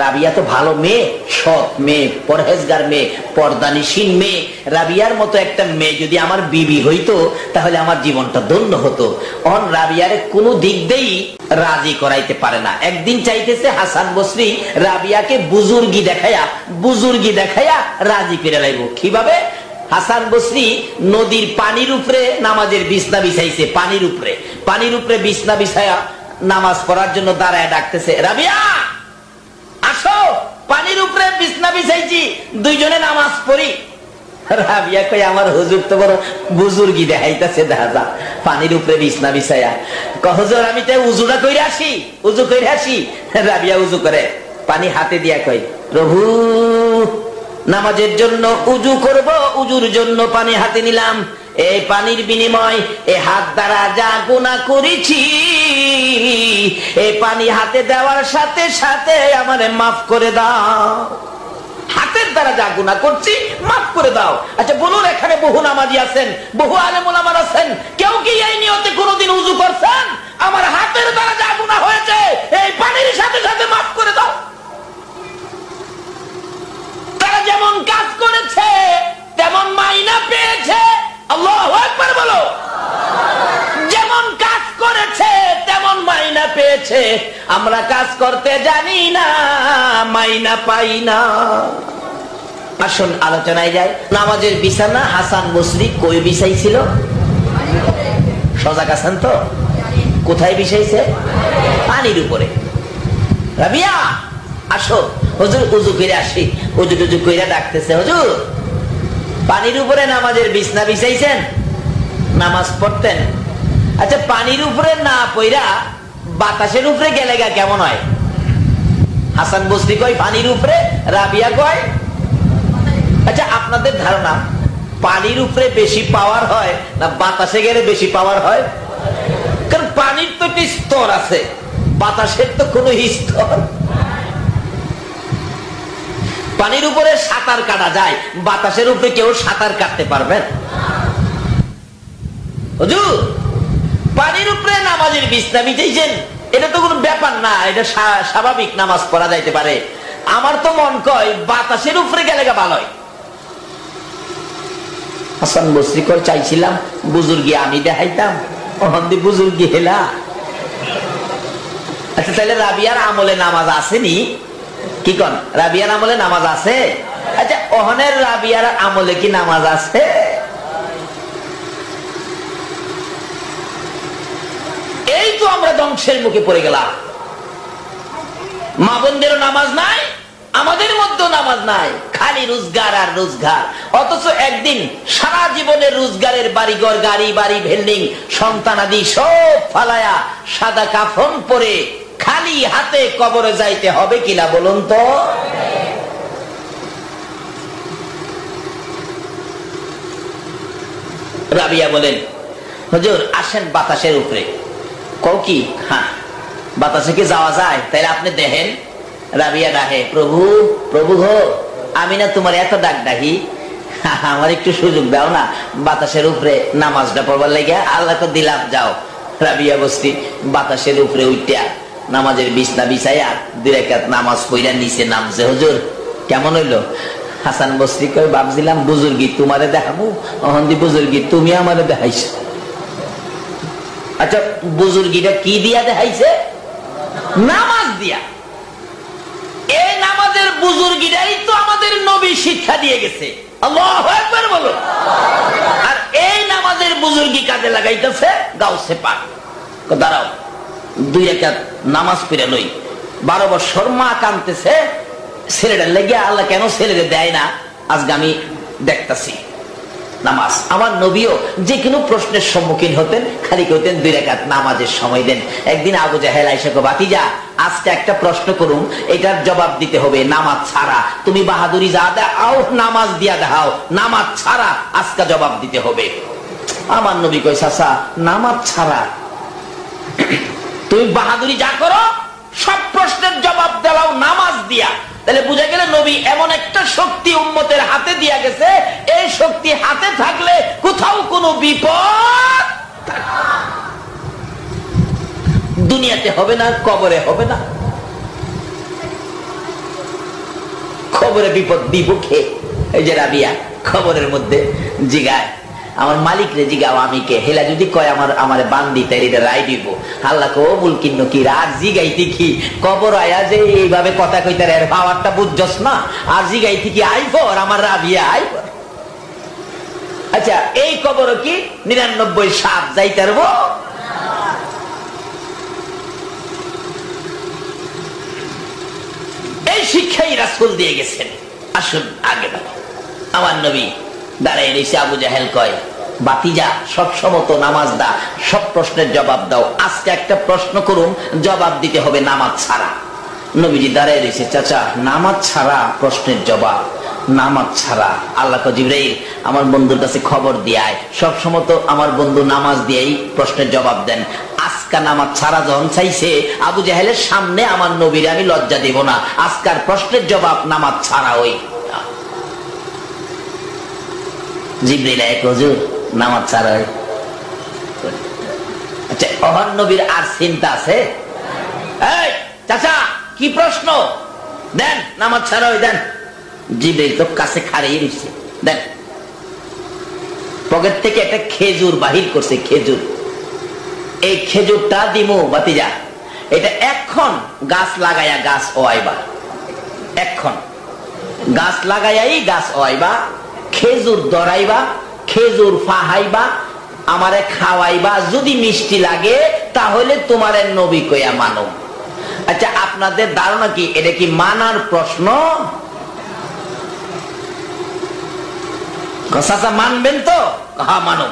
রাবিয়া তো ভালো মেয়ে, সৎ মেয়ে, পরহেজগার মেয়ে, পর্দানিসীন মেয়ে। রাবিয়ার মতো একটা মেয়ে যদি আমার বিবি হইতো তাহলে আমার জীবনটা ধন্য হতো। অন রাবিয়ারে কোনো দিক দিয়েই রাজি করাইতে পারে না। একদিন চাইতেছে হাসান বসরি রাবিয়াকে বুজুর্গি দেখাইয়া রাজি করে লাইব। কিভাবে? হাসান বসরি নদীর পানির উপরে নামাজের বিছনা বিছাইছে, পানির উপরে বিছনা বিছায়া নামাজ পড়ার জন্য দাঁড়ায় ডাকতেছে, রাবিয়া আসো, পানির উপরে বিছনা বিছাইছি, দুইজনে নামাজ পড়ি। রাবিয়া কই আমার হুজুর তো বড় বুজুর্গি দেখাইতেছে, দেখা যা পানির উপরে বিছনা বিছাইয়া। হুজুর আমি তাই উজু করে আসি। রাবিয়া উজু করে, পানি হাতে দিয়া কই, প্রভু নামাজের জন্য উজু করব, উজুর জন্য পানি হাতে নিলাম। এই পানির বিনিময় এ হাত দ্বারা যা গুনাহ করেছি, এই পানি হাতে দেওয়ার সাথে সাথে আমারে মাফ করে দাও। হাতের দ্বারা যা গুনাহ করছি মাফ করে দাও। আচ্ছা বলুন, এখানে বহু নামাজি আছেন, বহু আলেম ওলামা আছেন, কেউ কি এই নিয়তে কোনোদিন উজু করছেন আমার হাতের দ্বারা যা গুনাহ হয়েছে এই পানির সাথে সাথে মাফ করে দাও? তারা যেমন কাজ করেছে তেমন মাইনা পেয়েছে। আল্লাহু আকবার বলো। যেমন কাজ করেছে তেমন মাইনা পেয়েছে। আমরা কাজ করতে জানি না, মাইনা পাই না। আসুন আলোচনায় যাই। নামাজের বিছানা হাসান বসরি কই বিছাইছিল? সজাগ আছেন তো? কোথায় বিছাইছে? পানির উপরে। রাবিয়া আসো, হুজুর উজু করে আসি। উজু করে ডাকতেছে, হুজুর পানির উপরে নামাজের বিছনা বিছাইছেন, নামাজ পড়তেন। আচ্ছা পানির উপরে না পইরা বাতাসের উপরে গেলে কেমন হয়? হাসান বসরি কয় পানির উপরে, রাবিয়া কয়। আচ্ছা আপনাদের ধারণা পানির উপরে বেশি পাওয়ার হয় না বাতাসে গেলে বেশি পাওয়ার হয়? কারণ পানির তো একটি স্তর আছে, বাতাসের তো কোনো স্তর। পানির উপরে সাঁতার কাটা যায়, বাতাসের উপরে কেউ সাঁতার কাটতে পারবেন? হুজুর পানির উপরে নামাজের বিছনা বিছাইছেন, এটা তো কোনো ব্যাপার না, এটা স্বাভাবিক, নামাজ পড়া যাইতে পারে। আমার তো মন কয় বাতাসের উপরে গেলে ভালো হয়। হাসান বসরি কয় চাইছিলাম বুজুর্গি আমি দেখাইতাম, ওহন্দি বুজুর্গি হেলা। আচ্ছা তাহলে রাবিয়ার আমলে নামাজ আসেনি? কি কন, রাবিয়ার আমলে নামাজ আছে? আচ্ছা ওহনের রাবিয়ার আমলে কি নামাজ আছে? এই তো আমরা ধ্বংসের মুখে পড়ে গেলাম। মা বোনদেরও নামাজ নাই, আমাদের মধ্যেও নামাজ নাই, খালি রোজগার আর রোজগার। অথচ একদিন সারা জীবনের রোজগারের বাড়িঘর, গাড়ি বাড়ি, বিল্ডিং, সন্তানাদি সব ফালায়া সাদা কাফন পরে খালি হাতে কবরে যাইতে হবে কিনা বলুন তো? রাবিয়া বলেন, হুজুর আসেন বাতাসের উপরে। কও কি? হ্যাঁ বাতাসে কি যাওয়া যায়? তাইলে আপনি দেখেন। রাবিয়া ডাকে, প্রভু প্রভু গো, আমি না তোমার এত ডাক ডাকি, আমার একটু সুযোগ দাও না, বাতাসের উপরে নামাজটা পড়বার লাগে। আল্লাহকে দিলাম, যাও। রাবিয়া বসতি বাতাসের উপরে উঠা নামাজের বিছনা বিছাইয়া 2 রাকাত নামাজ পড়া নিচে নামছে। হুজুর কেমন হইলো? হাসান বসরি কয় ভাবছিলাম বুজুর্গি তোমারে দেখাবো, অহন্দি বুজুর্গি তুমি আমারে দেখাইছো। আচ্ছা বুজুর্গিটা কি দিয়া দেখাইছে? নামাজ দিয়া। এই নামাজের বুজুর্গিটাই তো আমাদের নবী শিক্ষা দিয়ে গেছে। আল্লাহু আকবার বলো। আর এই নামাজের বুজুর্গি কাজে লাগাইতেছে গাউসে পাক। দাঁড়াও 2 রাকাত নামাজ পড়ে লই। 12 বছর মা কাঁদতেছে ছেলেটার লেগে, আল্লাহ কেন ছেলেকে দেয় না আজকে আমি দেখতেছি। নামাজ আমার নবীও যে কোনো প্রশ্নের সম্মুখীন হতেন, খালি কইতেন 2 রাকাত নামাজের সময় দেন। একদিন আবু জাহেল আইসা কো, বাতিজা আজকে একটা প্রশ্ন করুম, এটার জবাব দিতে হবে নামাজ ছাড়া। তুমি বাহাদুরি যা দাও নামাজ দিয়া দেখাও, নামাজ ছাড়া আজকে জবাব দিতে হবে। আমার নবী কই, চাচা নামাজ ছাড়া তুমি বাহাদুরি যা করো সব প্রশ্নের জবাব দাও নামাজ দিয়া। তাহলে বুঝা গেল নবী এমন একটা শক্তি উম্মতের হাতে দিয়া গেছে, এই শক্তি হাতে থাকলে কোথাও কোনো বিপদ দুনিয়াতে হবে না, কবরে হবে না। খবরে বিপদ বিপক্ষে। এই যে রাবিয়া খবরের মধ্যে জিগায়, আমার মালিক রে জিগাও আমি কে, হেলা যদি কয় আমার বান্দি তাই এটা রায় দিব। আল্লাহ কবুল কিন্ন কি আর জিগাইতে কি কবর আয়া যে এইভাবে কথা কইতে রে ভাবারটা বুঝছস না, আর জিগাইতে কি আইফর আমার রাবিয়া আইফর। আচ্ছা এই কবর কি 99 সাপ যাইতে পারবো? এই শিক্ষাই রাসূল দিয়ে গেছেন। আসুন আগে বাড়ি। আমার নবী দাঁড়ায় রয়েছে, আবু জাহেল কয় বাতিজা সবসময় তো নামাজ দা, সব প্রশ্নের জবাব দাও, আজকে একটা প্রশ্ন করুন জবাব দিতে হবে নামাজ ছাড়া। নবীজি দাঁড়ায় রয়েছে, চাচা নামাজ ছাড়া প্রশ্নের জবাব, নামাজ ছাড়া। আল্লাহ জিবরাইল আমার বন্ধুর কাছে খবর দিয়ায়, সবসময় তো আমার বন্ধু নামাজ দিয়েই প্রশ্নের জবাব দেন, আজকা নামাজ ছাড়া যখন চাইছে আবু জাহেলের সামনে আমার নবীর আমি লজ্জা দেব না, আজকার প্রশ্নের জবাব নামাজ ছাড়া। ওই জিবরাইল এক হুজুর নামাজ ছাড়া। আচ্ছা ওহর নবীর আর চিন্তা আছে? এই চাচা কি প্রশ্ন দেন, নামাজ ছাড়া ওই দেন। জিবরাইল তো কাছে খাড়িয়ে দিচ্ছে, দেন। পকেট থেকে একটা খেজুর বাহির করছে, খেজুর। এই খেজুরটা দিমু বাতিজা, এটা এখন গাছ লাগাইয়া গাছ ওয়াইবা, এখন গাছ লাগাইয়াই গাছ ওয়াইবা, খেজুর দরাইবা, খেজুর ফাহাইবা, আমারে খাওয়াইবা, যদি মিষ্টি লাগে তাহলে তোমারে নবী কইয়া মানো। আচ্ছা আপনাদের ধারণা কি এটা কি মানার প্রশ্ন? চাচা মানবেন তো? হ্যাঁ মানো,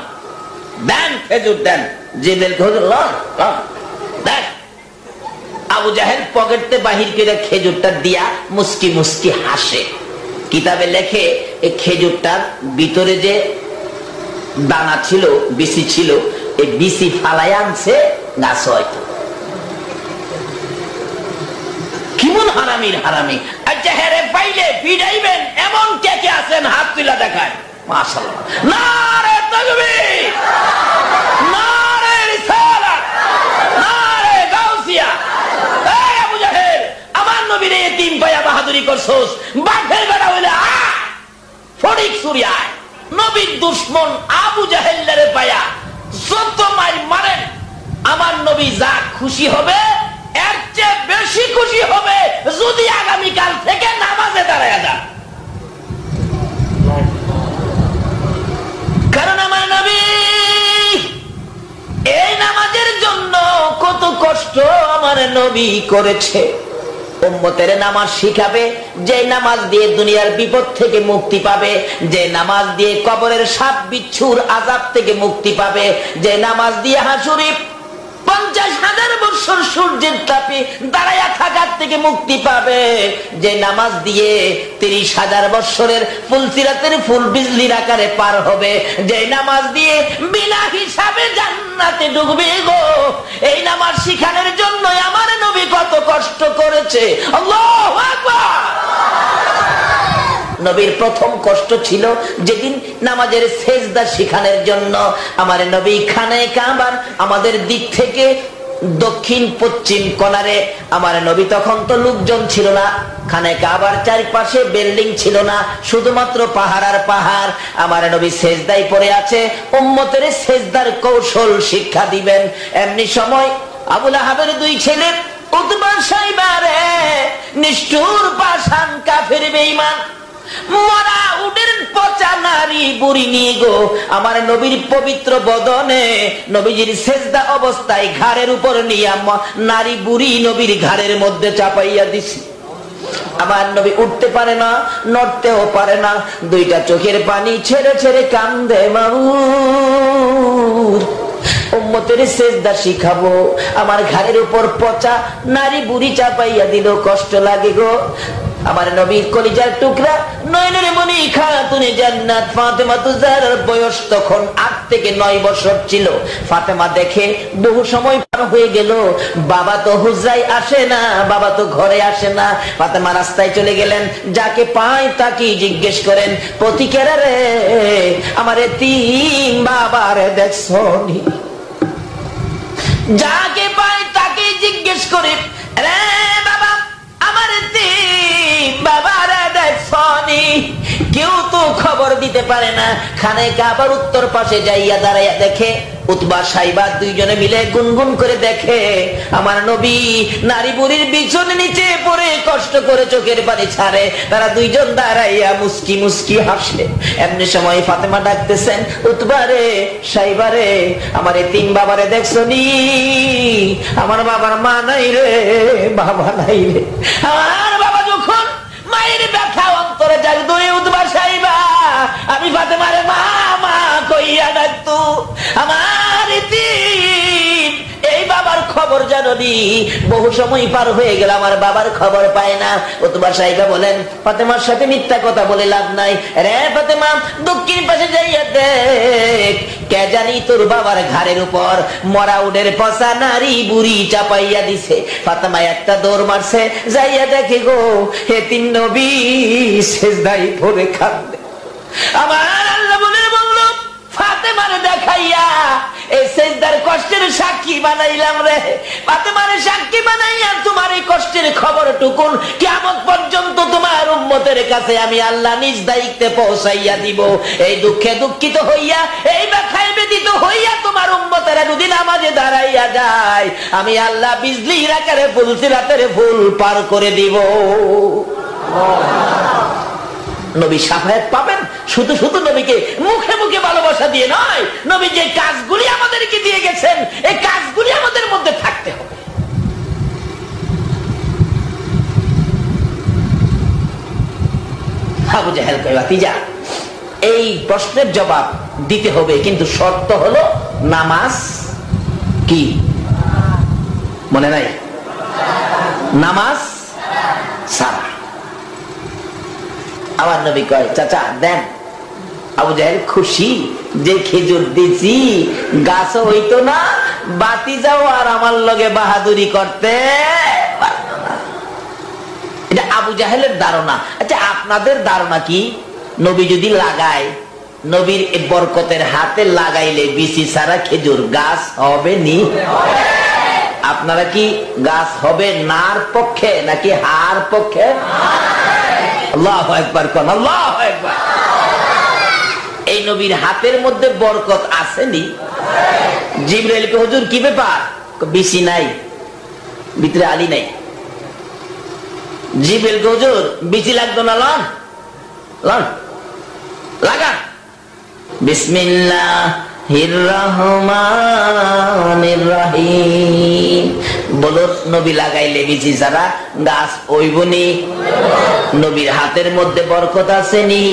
দেন খেজুর দেন। জিবরাইল খেজুর দেন। আবু জাহেল পকেটে বাহির করে খেজুরটা দিয়া মুস্কি মুস্কি হাসে। কিতাবে লেখে এই খেজুরটার ভিতরে যে দানা ছিল, বিসি ছিল, এই বিসি ফালাই আনছে গাছ। হয়তো কেমন হারামির হারামি। আচ্ছা হেরে পাইলে পিড়াইবেন এমন কে কে আছেন হাত তুলা দেখায়? মাশাআল্লাহ, নারে তাকবীর, নারে রিসালাত, নারে গাউসিয়া। এই আবু জাহেল আমার নবীর এতিম পায়া বাহাদুরি করছস, বাঘের বেড়া হইলে ফটিক সুরিয়ায় নবীর দুশমন আবু জাহেলের পায়া যত মার মারেন আমার নবী যা খুশি হবে এর চেয়ে বেশি খুশি হবে যদি আগামীকাল থেকে নামাজে দাঁড়ায় যান। কারণ আমার নবী এই নামাজের জন্য কত কষ্ট আমার নবী করেছে। উম্মতের নামাজ শিখাবে, যে নামাজ দিয়ে দুনিয়ার বিপদ থেকে মুক্তি পাবে, যে নামাজ দিয়ে কবরের সাপ বিচ্ছুর আযাব থেকে মুক্তি পাবে, যে নামাজ দিয়ে হাসুরে 50,000 বছর সূর্যের তাপে দাঁড়ায়া থাকার থেকে মুক্তি পাবে, যে নামাজ দিয়ে 30,000 বছরের ফুলসিরাতের ফুল বিজলির আকারে পার হবে, যে নামাজ দিয়ে বিনা হিসাবে জান্নাতে ঢুকবে গো। এই নামাজ শিখানোর জন্য আমার নবী কত কষ্ট করেছে। আল্লাহু আকবার। নবীর প্রথম কষ্ট ছিল যেদিন নামাজের সেজদা শিখানোর জন্য আমার নবী খানায়ে কাবার আমাদের দিক থেকে দক্ষিণ পশ্চিম কোণারে, আমার নবী তখন তো লোকজন ছিল না, খানায়ে কাবার চারপাশে বিল্ডিং ছিল না, শুধুমাত্র পাহাড় আর পাহাড়। আমার নবী সেজদায় পড়ে আছে, উম্মতের সেজদার কৌশল শিক্ষা দিবেন। এমনি সময় আবু লাহাবের দুই ছেলে উতবা সাইবা রে, নিষ্ঠুর পাষাণ কাফের বেঈমান, মরা উটের পচা নারী বুড়ি নিয়ে গো আমার নবীর পবিত্র বদনে নবীজির সেজদা অবস্থায় ঘাড়ের উপর নিয়ে নারী বুড়ি নবীর ঘাড়ের মধ্যে চাপাইয়া দিছি। আমার নবী উঠতে পারে না, নড়তেও পারে না, দুইটা চোখের পানি ছেড়ে ছেড়ে কান্দে। মামুর উম্মতের সেজদা শিখাবো, আমার ঘাড়ের উপর পচা নারী বুড়ি চাপাইয়া দিল, কষ্ট লাগে গো। আমার নবীর কলিজার টুকরা নয়নের মনি খাতুনে জান্নাত ফাতেমা তুজারার বয়স তখন 8 থেকে 9 বছর ছিল। ফাতেমা দেখে বহু সময় পার হয়ে গেল, বাবা তো হুজরায় আসে না, বাবা তো ঘরে আসে না। ফাতেমা রাস্তায় চলে গেলেন, যাকে পায় তাকে জিজ্ঞেস করেন, প্রতিকেরা রে আমার এতিম বাবারে দেখছনি? যাকে পায় তাকে জিজ্ঞেস করে, রে বাবা আমার এতিম বাবারে দেখছ? দিতে পারে না। খানে কাবার উত্তর পাশে যাইয়া দাঁড়াইয়া দেখে উতবা সাইবা দুইজনে মিলে গুনগুন করে দেখে আমার নবী নারী বুড়ির বিছানে নিচে পড়ে কষ্ট করে চোখের পানি ছাড়ে। তারা দুইজন দাঁড়াইয়া মুস্কি মুস্কি হাসে। এমনি সময় ফাতেমা ডাকতেছেন, উতবা রে, সাইবা রে, আমার এই তিন বাবারে দেখছো নি? আমার বাবার মা নাই রে, বাবা নাই রে। আমার বাবা যখন মায়ের ব্যথা অন্তরে জাগতো, উতবা সাইবা আমি ফাতেমারে মা মা কইয়া ডাকতো। আমার এই বাবার খবর জানি, বহু সময় পার হয়ে গেল, আমার বাবার খবর পায় না। উতবা সাইবা বলেন, ফাতেমার সাথে মিথ্যা কথা বলে লাভ নাই রে ফাতেমা, দক্ষিণ পাশে যাইয়া দেখ, কে জানি তোর বাবার ঘাড়ের উপর মরা উডের পচা নারী বুড়ি চাপাইয়া দিছে। ফাতেমা একটা দৌড় মারছে, যাইয়া দেখে গো হে তিন নবী সেজদায় পড়ে কাঁদে। আমার আল্লাহ বলে বলল, ফাতেমার দেখাইয়া এই সেজদার কষ্টের সাক্ষী বানাইলাম রে। ফাতেমার সাক্ষী বানাইয়া তোমার এই কষ্টের খবর টুকুন কিয়ামত পর্যন্ত তোমার উম্মতের কাছে আমি আল্লাহ নিজ দায়িত্বে পৌঁছাইয়া দিব। এই দুঃখে দুঃখিত হইয়া, এই ব্যথায় ব্যথিত হইয়া তোমার উম্মতেরা যদি নামাজে দাঁড়াইয়া যায়, আমি আল্লাহ বিজলির আকারে ফুলসিরাতের ফুল পার করে দিব। নবী শাফায়াত পাবেন শুধু শুধু নবীকে মুখে মুখে ভালোবাসা দিয়ে নয়, নবী যে কাজগুলি আমাদেরকে দিয়ে গেছেন এই কাজগুলি আমাদের মধ্যে থাকতে হবে। আবু জাহেল কয়, ভাতিজা এই প্রশ্নের জবাব দিতে হবে, কিন্তু শর্ত হলো নামাজ কি মনে নাই? নামাজ সারা। আমার নবী কয়, চাচা দেন। আবু জাহেল খুশি যে খেজুর দিছি গাছও হইতো না, বাতি যাও আর আমার লগে বাহাদুরি করতে পারতো না। এটা আবু জাহেলের ধারণা। আচ্ছা আপনাদের ধারণা কি? নবী যদি লাগায়, নবীর বরকতের হাতে লাগাইলে বিচি ছাড়া খেজুর গাছ হবে নি? আপনারা কি গাছ হবে নার পক্ষে নাকি হার পক্ষে? আল্লাহু আকবার কোন, আল্লাহু আকবার। এই নবীর হাতের মধ্যে বরকত আসেনি? জিবরাইলকে হুজুর কি ব্যাপার? বিচি নাই, ভিতরে আলী নাই। জিবরাইলকে হুজুর বিচি লাগতো না, লন লন লাগা। বিসমিল্লাহির রহমানির রহিম বলো, নবী লাগাইলে বিচি ছাড়া গাছ হইবনি? নবীর হাতের মধ্যে বরকত আসেনি?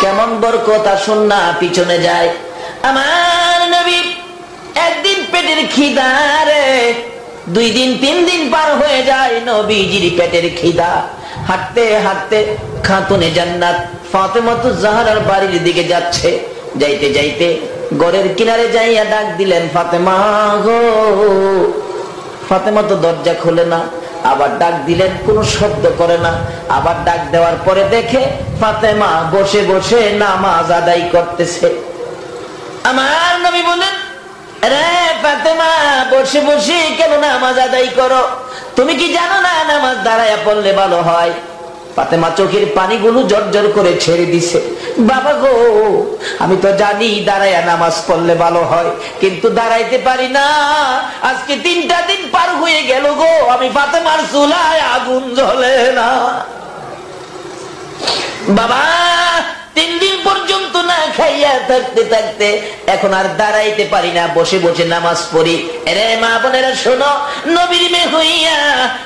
কেমন বরকত আসুন না পিছনে যায়। আমার নবী একদিন পেটের খিদা রে, 2 দিন 3 দিন পার হয়ে যায়, নবীজির পেটের খিদা। হাঁটতে হাঁটতে খাতুনে জান্নাত ফাতেমাতুজ জাহরার বাড়ির দিকে যাচ্ছে। যাইতে যাইতে ঘরের কিনারে যাইয়া ডাক দিলেন, ফাতেমা গো। ফাতেমা তো দরজা খোলে না, আবার ডাক দিলেন, কোনো শব্দ করে না। আবার ডাক দেওয়ার পরে দেখে ফাতেমা বসে বসে নামাজ আদায় করতেছে। আমার নবী বলেন, রে ফাতেমা বসে বসে কেন নামাজ আদায় করো? তুমি কি জানো না নামাজ দাঁড়ায়া পড়লে ভালো হয়? ফাতেমা চোখের পানিগুলো জর্জর করে ছেড়ে দিছে। বাবা গো, আমি তো জানি দাঁড়ায়া নামাজ পড়লে ভালো হয়, কিন্তু দাঁড়াইতে পারি না। আজকে 3টা দিন পার হয়ে গেল গো, আমি ফাতেমার চুলায় আগুন জ্বলে না। বাবা 3 দিন পর্যন্ত না খাইয়া থাকতে থাকতে এখন আর দাঁড়াইতে পারি না, বসে বসে নামাজ পড়ি। এরে মা বোনেরা শোনো, নবীর মেয়ে হইয়া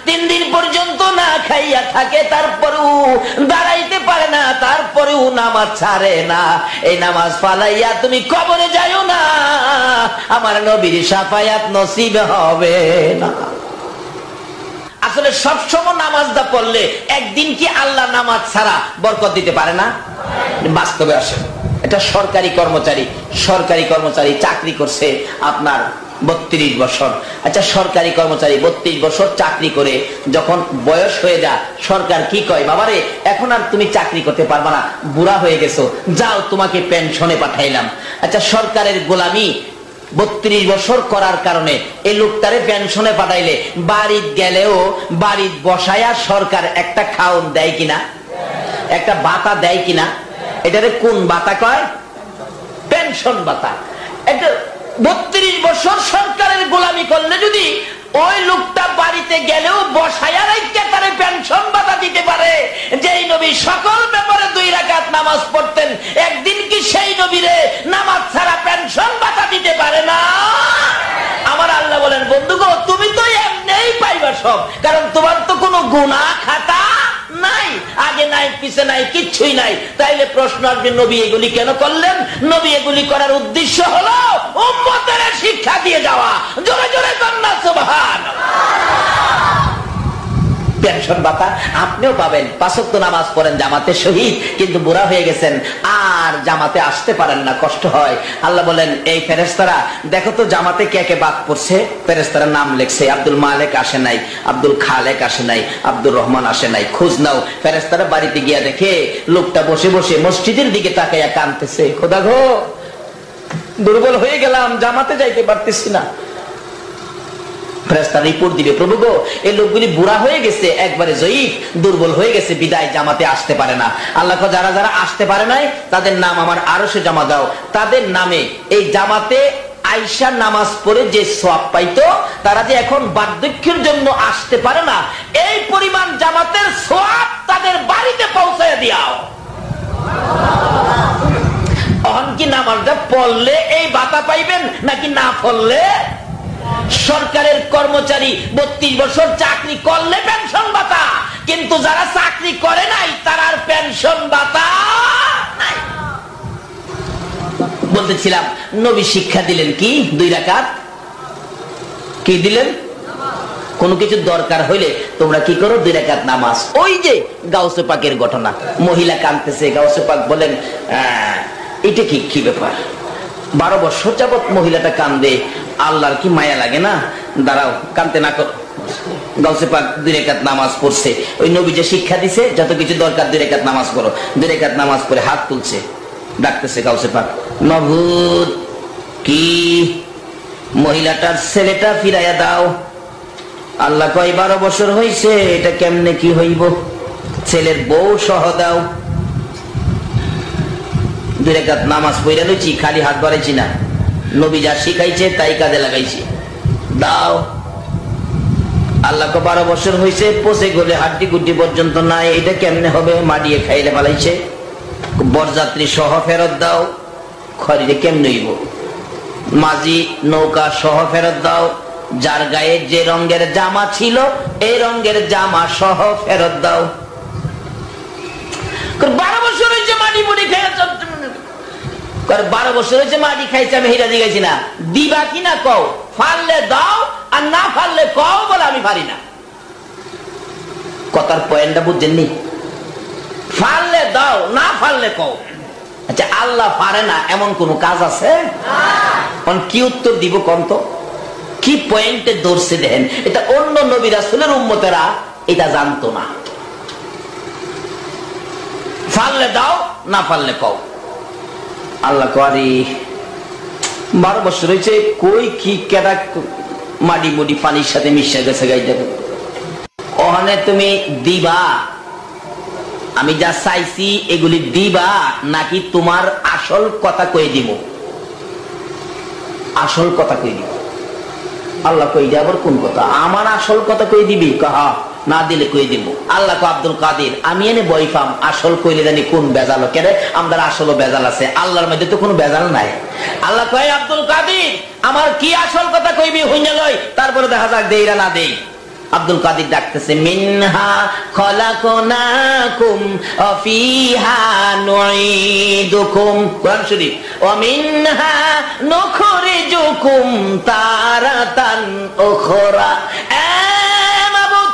3 দিন পর্যন্ত না খাইয়া থাকে, তারপরেও দাঁড়াইতে পারে না, তারপরেও নামাজ ছাড়ে না। এই নামাজ ফালাইয়া তুমি কবরে যাইও না, আমার নবীর শাফায়াত নসিব হবে না। আসলে সবসময় নামাজটা পড়লে একদিন কি আল্লাহ নামাজ ছাড়া বরকত দিতে পারে না? বাস্তবে আসে। এটা সরকারি কর্মচারী চাকরি করছে আপনার 32 বছর। আচ্ছা সরকারি কর্মচারী 32 বছর চাকরি করে যখন বয়স হয়ে যায়, সরকার কি কয়, বাবারে এখন আর তুমি চাকরি করতে পারবা না, বুড়া হয়ে গেছো, যাও তোমাকে পেনশনে পাঠাইলাম। আচ্ছা সরকারের গোলামি 32 বছর করার কারণে এই লোকটারে পেনশনে পাঠাইলে বাড়িত গেলেও বাড়িত বসায়া সরকার একটা খাওন দেয় কিনা, একটা বাতা দেয় কিনা? এটারে কোন ভাতা কয়? পেনশন ভাতা। এটা 32 বছর সরকারের গোলামি করলে যদি ওই লোকটা বাড়িতে গেলেও বসায়া রেখে তারে পেনশন ভাতা দিতে পারে, যেই নবী সকল ব্যাপারে 2 রাকাত নামাজ পড়তেন, একদিন কি সেই নবীরে নামাজ ছাড়া পেনশন ভাতা দিতে পারে না? আমার আল্লাহ বলেন, বন্ধুগো তুমি তো এমনিই পাইবা সব, কারণ তোমার তো কোনো গুনাহ খাতা নাই, আগে নাই পিছে নাই, কিচ্ছুই নাই। তাইলে প্রশ্ন আসবে, নবী এগুলি কেন করলেন? নবী এগুলি করার উদ্দেশ্য হলো উম্মতের শিক্ষা দিয়ে যাওয়া। জোরে জোরে কন্যা সুবহানাল্লাহ। পেনশন ভাতা আপনিও পাবেন, 5 ওয়াক্ত নামাজ পড়েন, জামাতে শহীদ, কিন্তু বুড়া হয়ে গেছেন আর জামাতে আসতে পারেন না, কষ্ট হয়। আল্লাহ বলেন, এই ফেরেশতারা দেখো তো জামাতে কে কে বাদ পড়ছে। ফেরেশতারা নাম লিখছে, আব্দুল মালিক আসে নাই, আব্দুল খালেক আসে নাই, আব্দুর রহমান আসে নাই, খোঁজ নাও। ফেরেশতারা বাড়িতে গিয়া দেখে লোকটা বসে বসে মসজিদের দিকে তাকাইয়া কাঁদতেছে, খোদা গো দুর্বল হয়ে গেলাম, জামাতে যাইতে পারতেছি না। ফেরেশতা রিপোর্ট দিবে, প্রভু গো এই লোকগুলি বুড়া হয়ে গেছে, একবারে জয়ীফ, দুর্বল হয়ে গেছে, বিদায় জামাতে আসতে পারে না। আল্লাহ যারা যারা আসতে পারে নাই তাদের নাম আমার আরশে জমা দাও। তাদের নামে এই জামাতে আয়েশা নামাজ পড়ে যে সওয়াব পাইতো, তারা যে এখন বার্ধক্যের জন্য আসতে পারে না, এই পরিমাণ জামাতের সওয়াব তাদের বাড়িতে পৌঁছায় দিও। এখন কি নামাজটা পড়লে এই ভাতা পাইবেন নাকি না পড়লে? সরকারের কর্মচারী 32 বছর চাকরি করলে পেনশন ভাতা, কিন্তু যারা চাকরি করে নাই তার আর পেনশন ভাতা নাই। বলতেছিলাম নবী শিক্ষা দিলেন কি? 2 রাকাত। কি দিলেন? কোনো কিছু দরকার হইলে তোমরা কি করো? 2 রাকাত নামাজ। ওই যে গাউসে পাকের ঘটনা, মহিলা কাঁদতেছে, গাউসে পাক বলেন এটা কি ব্যাপার? 12 বছর যাবৎ মহিলাটা কান্দে, আল্লাহর কি মায়া লাগে না? দাঁড়াও, কান্দতে না করো। গাউসে পাক 2 রাকাত নামাজ পড়ছে, ওই নবী যে শিক্ষা দিছে যত কিছু দরকার 2 রাকাত নামাজ করো। 2 রাকাত নামাজ পড়ে হাত তুলছে, ডাকতেছে গাউসে পাক, মাবুদ কি মহিলাটার ছেলেটা ফিরাইয়া দাও। আল্লাহ কয় 12 বছর হইছে, এটা কেমনে কি হইব? ছেলের বউ সহ দাও। 2 রাকাত নামাজ পড়ে লইছি, খালি হাত বাড়াইছি না, নবী যা শিখাইছে তাই কাজে লাগাইছি, দাও। আল্লাহ 12 বছর হয়েছে, পচে গলে হাড্ডি গুড্ডি পর্যন্ত নাই, এটা কেমনে হবে? মাডিয়ে খাইলে পালাইছে। বরযাত্রী সহ ফেরত দাও। খরিদে কেমনে হইব? মাঝি নৌকা সহ ফেরত দাও। যার গায়ে যে রঙের জামা ছিল এই রঙের জামা সহ ফেরত দাও। 12 বছর হয়েছে মাটি মুড়ি খেয়েছ, 12 বছর হয়েছে মাটি খাইছে, আমি হিরা দিয়েছি না, দিবা কিনা কও, ফাললে দাও আর না ফাললে কও, বলে আমি পারি না। কথার পয়েন্টটা বুঝছেননি? ফাললে দাও, না ফাললে কও। আচ্ছা, আল্লাহ পারে না এমন কোন কাজ আছে? কি উত্তর দিব কোন তো? কি পয়েন্টে ধরছে দেখেন, এটা অন্য নবী রাসূলের উম্মতেরা এটা জানতো না। ফাললে দাও, না ফাললে কও। আল্লাহ করি 12 বছর হয়েছে, কই কি কেডা মাটি মুটি পানির সাথে মিশে গেছে গাইতে। ওখানে তুমি দিবা, আমি যা চাইছি এগুলি দিবা, নাকি তোমার আসল কথা কয়ে দিব? আসল কথা কয়ে দিব। আল্লাহ কই আবার কোন কথা? আমার আসল কথা কই দিবি? কাহা না দিলে কই দিব। আল্লাহ কো আব্দুল কাদের, আমি এনে বই পাম, আসল কইলে জানি কোন বেজাল কেরে, আমাদের আসলও বেজাল আছে, আল্লাহর মধ্যে তো কোনো বেজাল নাই। আল্লাহ কয় আব্দুল কাদের আমার কি আসল কথা কইবি হইনা লয়, তারপরে দেখা যাক দেইরা না দেই। আব্দুল কাদের ডাকতেছে, মিনহা খলাকনাকুম ওয়া ফিহা নুঈদুকুম, কোরআন শরীফ, ওয়া মিনহা নুখরিজুকুম তারাতান উখরা। মাবুদ,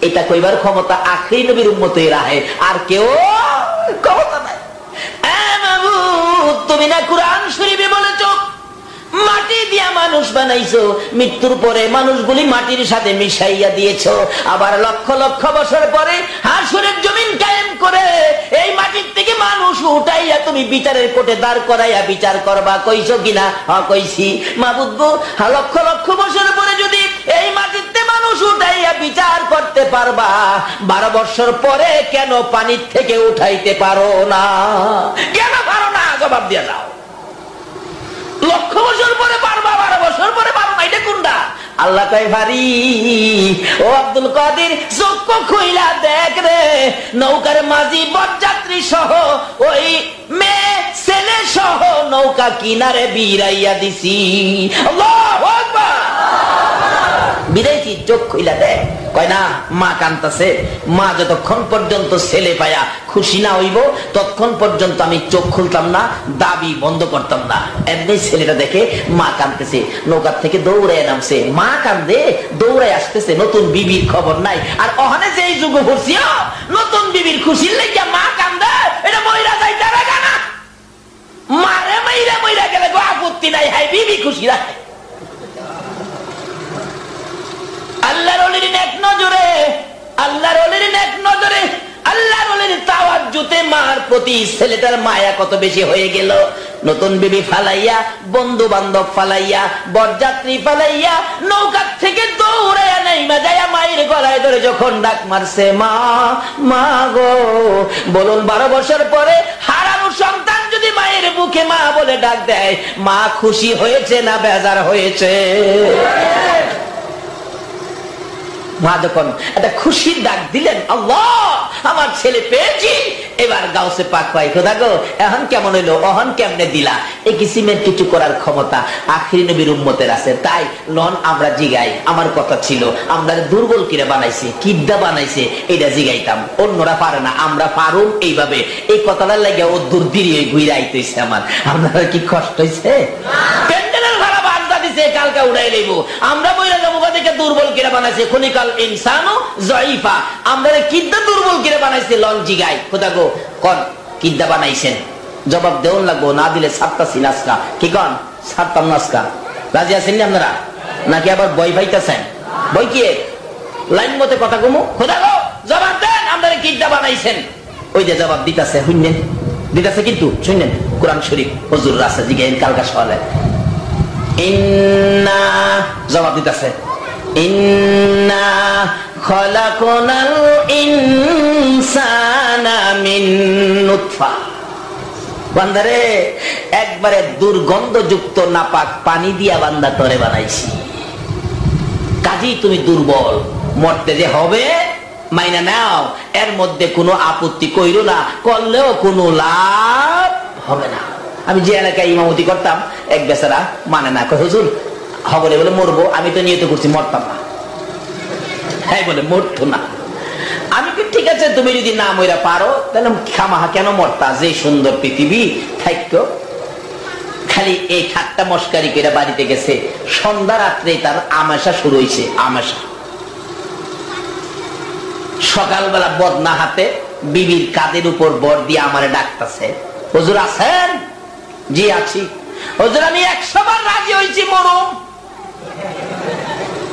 এটা কইবার ক্ষমতা আখিরি নবীর উম্মতের রাহে, আর কেউ ক্ষমতা নাই। মাবুদ, তুমি না কোরআন শরীফে বলেছো মাটি দিয়া মানুষ বানাইছো, মৃত্যুর পরে মানুষগুলি মাটির সাথে মিশাইয়া দিয়েছো, আবার লক্ষ লক্ষ বছর পরে হাসরের জমিন কায়েম করে এই মাটির থেকে মানুষ উঠাইয়া তুমি বিচারের কোর্টে দাঁড় করাইয়া বিচার করবা, কইছো কিনা? হ্যাঁ কইছি। মাবুদ গো, লক্ষ লক্ষ বছর পরে যদি এই মাটিতে মানুষ উঠাইয়া বিচার করতে পারবা, 12 বছর পরে কেন পানির থেকে উঠাইতে পারো না? কেন পারো না? জবাব দিয়ে দাও। লক্ষ বছর পরে পারবা, 12 বছর পরে পারো না, এটা কোনটা? আল্লাহ কয় ভারী ও আব্দুল কাদের, চক্ষু খুইলা দেখ রে, নৌকার মাঝি বরযাত্রী সহ ওই মেয়ে ছেলে সহ নৌকা কিনারে বিরাইয়া দিছি। আল্লাহু আকবার। বিরাইছি, চোখ খুইলা দেখ। কয় না, মা কান্তাছে। মা যতক্ষণ পর্যন্ত ছেলে পায়া খুশি না হইব ততক্ষণ পর্যন্ত আমি চোখ খুলতাম না, দাবি বন্ধ করতাম না। এমনি ছেলেটা দেখে মা কান্দতেছে, নৌকার থেকে দৌড়ায় নামছে। মা কান্দে, দৌড়ায় আসতেছে, নতুন বিবির খবর নাই। আর ওখানে যেই যুগ ভরছি, নতুন বিবির খুশির লেগে মা কান্দে, এটা মইরা যাইতে রাখা না। মারে মইরা মইরা গেলে আপত্তি নাই, হাই বিবি খুশি রাখে। আল্লাহর ওলির নেক নজরে, আল্লাহর ওলির নেক নজরে, আল্লাহর ওলির তাওয়াজ্জুতে মার প্রতি ছেলেটার মায়া কত বেশি হয়ে গেল। নতুন বিবি ফালাইয়া, বন্ধু বান্ধব ফালাইয়া, বরযাত্রী ফালাইয়া নৌকার থেকে দৌড়াইয়া নাইমা যাইয়া মায়ের গলায় ধরে যখন ডাক মারছে, মা মা গো। বলুন 12 বছর পরে হারানো সন্তান যদি মায়ের বুকে মা বলে ডাক দেয়, মা খুশি হয়েছে না বেজার হয়েছে? মা যখন একটা খুশির ডাক দিলেন, আল্লাহ আমার ছেলে পেয়েছি, এবার গাউসে পাক পাই, খোদা গো এখন কেমন হইলো, অহন কেমনে দিলা? এই কিসিমের কিছু করার ক্ষমতা আখিরি নবীর উম্মতের আছে। তাই লন আমরা জিগাই, আমার কথা ছিল আমরা দুর্বল কিরে বানাইছে, কিডা বানাইছে, এটা জিগাইতাম। অন্যরা পারে না, আমরা পারুম এইভাবে। এই কথাটা লাগে ও দূর দিয়ে ঘুরে আইতেছে আমার। আপনারা কি কষ্ট হয়েছে? প্যান্ডেলের ভাড়া বাগদা দিছে, কালকা উড়াই লইব। আমরা বইরা যাবো থেকে দুর্বল কিরে বানাইছে, খনিকাল ইনসানু জয়ীফা। আমরা কিডা দুর্বল কিরে বানাইছে, লন জিগাই, খোদা গো কন কিডা বানাইছেন? জবাব দেওয়ান লাগবো, না দিলে সাতটাছি নাস্কা। কি কন? সাতটাম নাস্কা। রাজি আছেন নি আপনারা? নাকি আবার বই পাইতেছেন? বই কি লাইন মতে কথা কমু? খোদা গো জবাব দেন, আপনারা কিডা বানাইছেন? ওই যে জবাব দিতেছে, শুনলেন? দিতেছে কিন্তু শুনলেন, কোরআন শরীফ হুজুর রাস্তা জিগাইন কালকা সকালে। ইন্না জবাব দিতেছে, ইন্না খলাকনাল ইনসানা মিন নুতফা। বান্দারে একবারে দুর্গন্ধযুক্ত নাপাক পানি দিয়া বান্দা তরে বানাইছি। কাজেই তুমি দুর্বল, মরতে যে হবে মাইনা নাও, এর মধ্যে কোনো আপত্তি কইরো না, করলেও কোনো লাভ হবে না। আমি যে এলাকায় ইমামতি করতাম, এক বেচারা মানে না, কয় হুজুর হবলে বলে মরবো, আমি তো নিয়ত করছি মরতাম না। হ্যাঁ বলে মরতো না। আমি কি ঠিক আছে, তুমি যদি না মইরা পারো তাহলে খামাহা কেন মরতা? যে সুন্দর পৃথিবী থাকতো। খালি এই ঠাট্টা মস্কারি করে বাড়িতে গেছে। সন্ধ্যা রাত্রে তার আমাশা শুরু হয়েছে। আমাশা সকালবেলা বদনা হাতে বিবির কাঁধের উপর বর দিয়ে আমারে ডাকতেছে, হুজুর আছেন? জি আছি। হুজুর আমি 100 বার রাজি হয়েছি মরুম।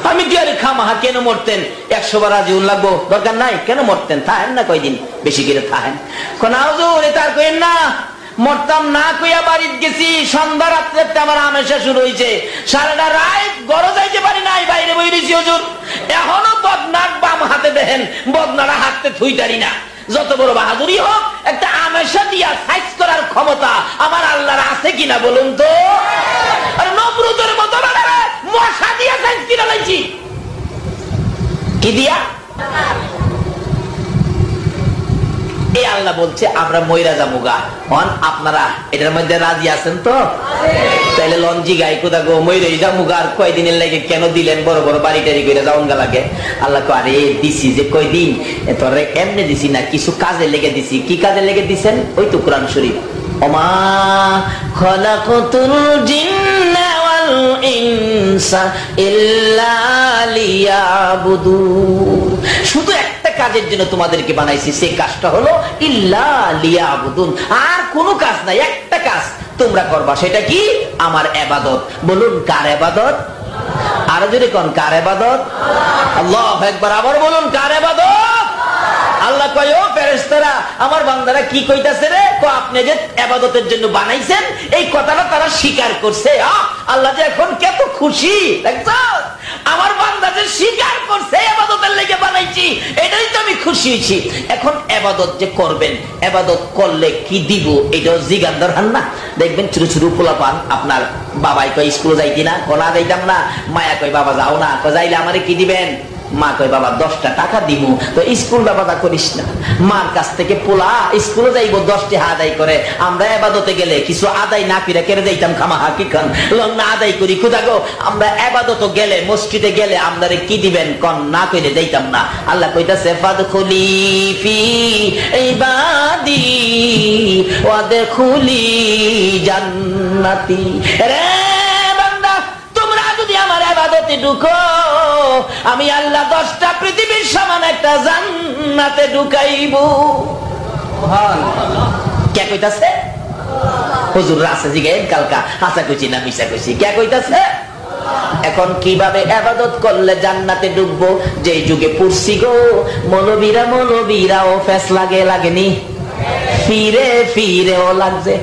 আমি কি আরে খামাহা কেন মরতেন? 100 বার রাজি লাগবো, দরকার নাই, কেন মরতেন? থাকেন না কয়দিন বেশি করে থাকেন। না হুজুর এটা আর কইেন না, মরতাম না কইয়া বাড়িতে গেছি, সন্ধ্যা রাত্রে আমার আমেশা শুরু হয়েছে, সারাটা রাত গড় যাইতে পারি নাই, বাইরে বই রয়েছি হুজুর। এখনো বদনার বাম হাতে দেখেন, বদনারা হাতে থুইতারি না। যত বড় বাহাদুরি হোক, একটা আমেশা দিয়া সাইজ করার ক্ষমতা আমার আল্লাহর আছে কিনা বলুন তো? আর নমরুদের মতো মশা দিয়া সাইজ কিনা লাইছি, কি দিয়া? এই আল্লাহ বলছে আমরা ময়রা যাবুগা। আপনারা এটার মধ্যে রাজি আছেন তো? তাইলে লঞ্জি গাই কোথা গো ময়রা যাবুগা। আর কয়দিনের লাগে কেন দিলেন? বড় বড় বাড়ি টাড়ি করে যাওন গা লাগে। আল্লাহ কো আরে দিছি যে কয়দিন, তোরে এমনি দিছি না, কিছু কাজে লেগে দিছি। কি কাজে লেগে দিছেন? ওই তো কোরআন শরীফ, ওমা খলাকতুল জিন্না ওয়াল ইনসা ইল্লা লিয়াবুদুন। শুধু একটা কাজের জন্য তোমাদেরকে বানাইছি, সেই কাজটা হলো ইল্লা লিয়াবুদুন। আর কোনো কাজ নাই, একটা কাজ তোমরা করবা, সেটা কি? আমার ইবাদত। বলুন কার ইবাদত? আর যদি কোন কার ইবাদত? আল্লাহু আকবার। আবার বলুন কার ইবাদত? আল্লাহ কয় ও ফেরেশতারা, আমার বান্দারা কি কইতাছে রে? আপনি যে ইবাদতের জন্য বানাইছেন, এই কথাটা তারা স্বীকার করছে। আল্লাহ যে এখন কত খুশি, দেখছো? আমার বান্দা যে স্বীকার করছে ইবাদতের লেগে বানাইছি, এটাই তো আমি খুশি হয়েছি। এখন ইবাদত যে করবেন, ইবাদত করলে কি দিব এটাও জিজ্ঞান দরকার না? দেখবেন ছোট ছোট পোলাপান, আপনার বাবাই কয় স্কুলে যাইতি না, কোনা যাইতাম না, মায়া কয় বাবা যাও না, যাইলে আমারে কি দিবেন? মা কয় বাবা 10টা টাকা দিব। তো স্কুল ব্যাপারটা করিস না, মার কাছ থেকে পোলা স্কুলে যাইব 10টি আদায় করে। আমরা ইবাদতে গেলে কিছু আদায় না করে কেড়ে যাইতাম খামাহা, কি খান লং না আদায় করি খুদা গো। আমরা ইবাদত গেলে, মসজিদে গেলে আপনারে কি দিবেন কন না কইলে যাইতাম না। আল্লাহ কইতাছে ফাদখুলি ফি ইবাদি ওয়াদখুলি জান্নাতি। রে বান্দা, তোমরা যদি আমার ইবাদতে ঢুকো, আমি আল্লাহ 10টা পৃথিবীর সমান একটা জান্নাতে ঢুকাইব। কে কইতাছে? হুজুর আছে জিগাইন কালকা, হাসা কইছি না মিশা কইছি, কে কইতাছে? এখন কিভাবে ইবাদত করলে জান্নাতে ঢুকবো? যে যুগে পড়ছি গো, মৌলবীরাও ফেস লাগেনি, ফিরে ফিরেও লাগছে।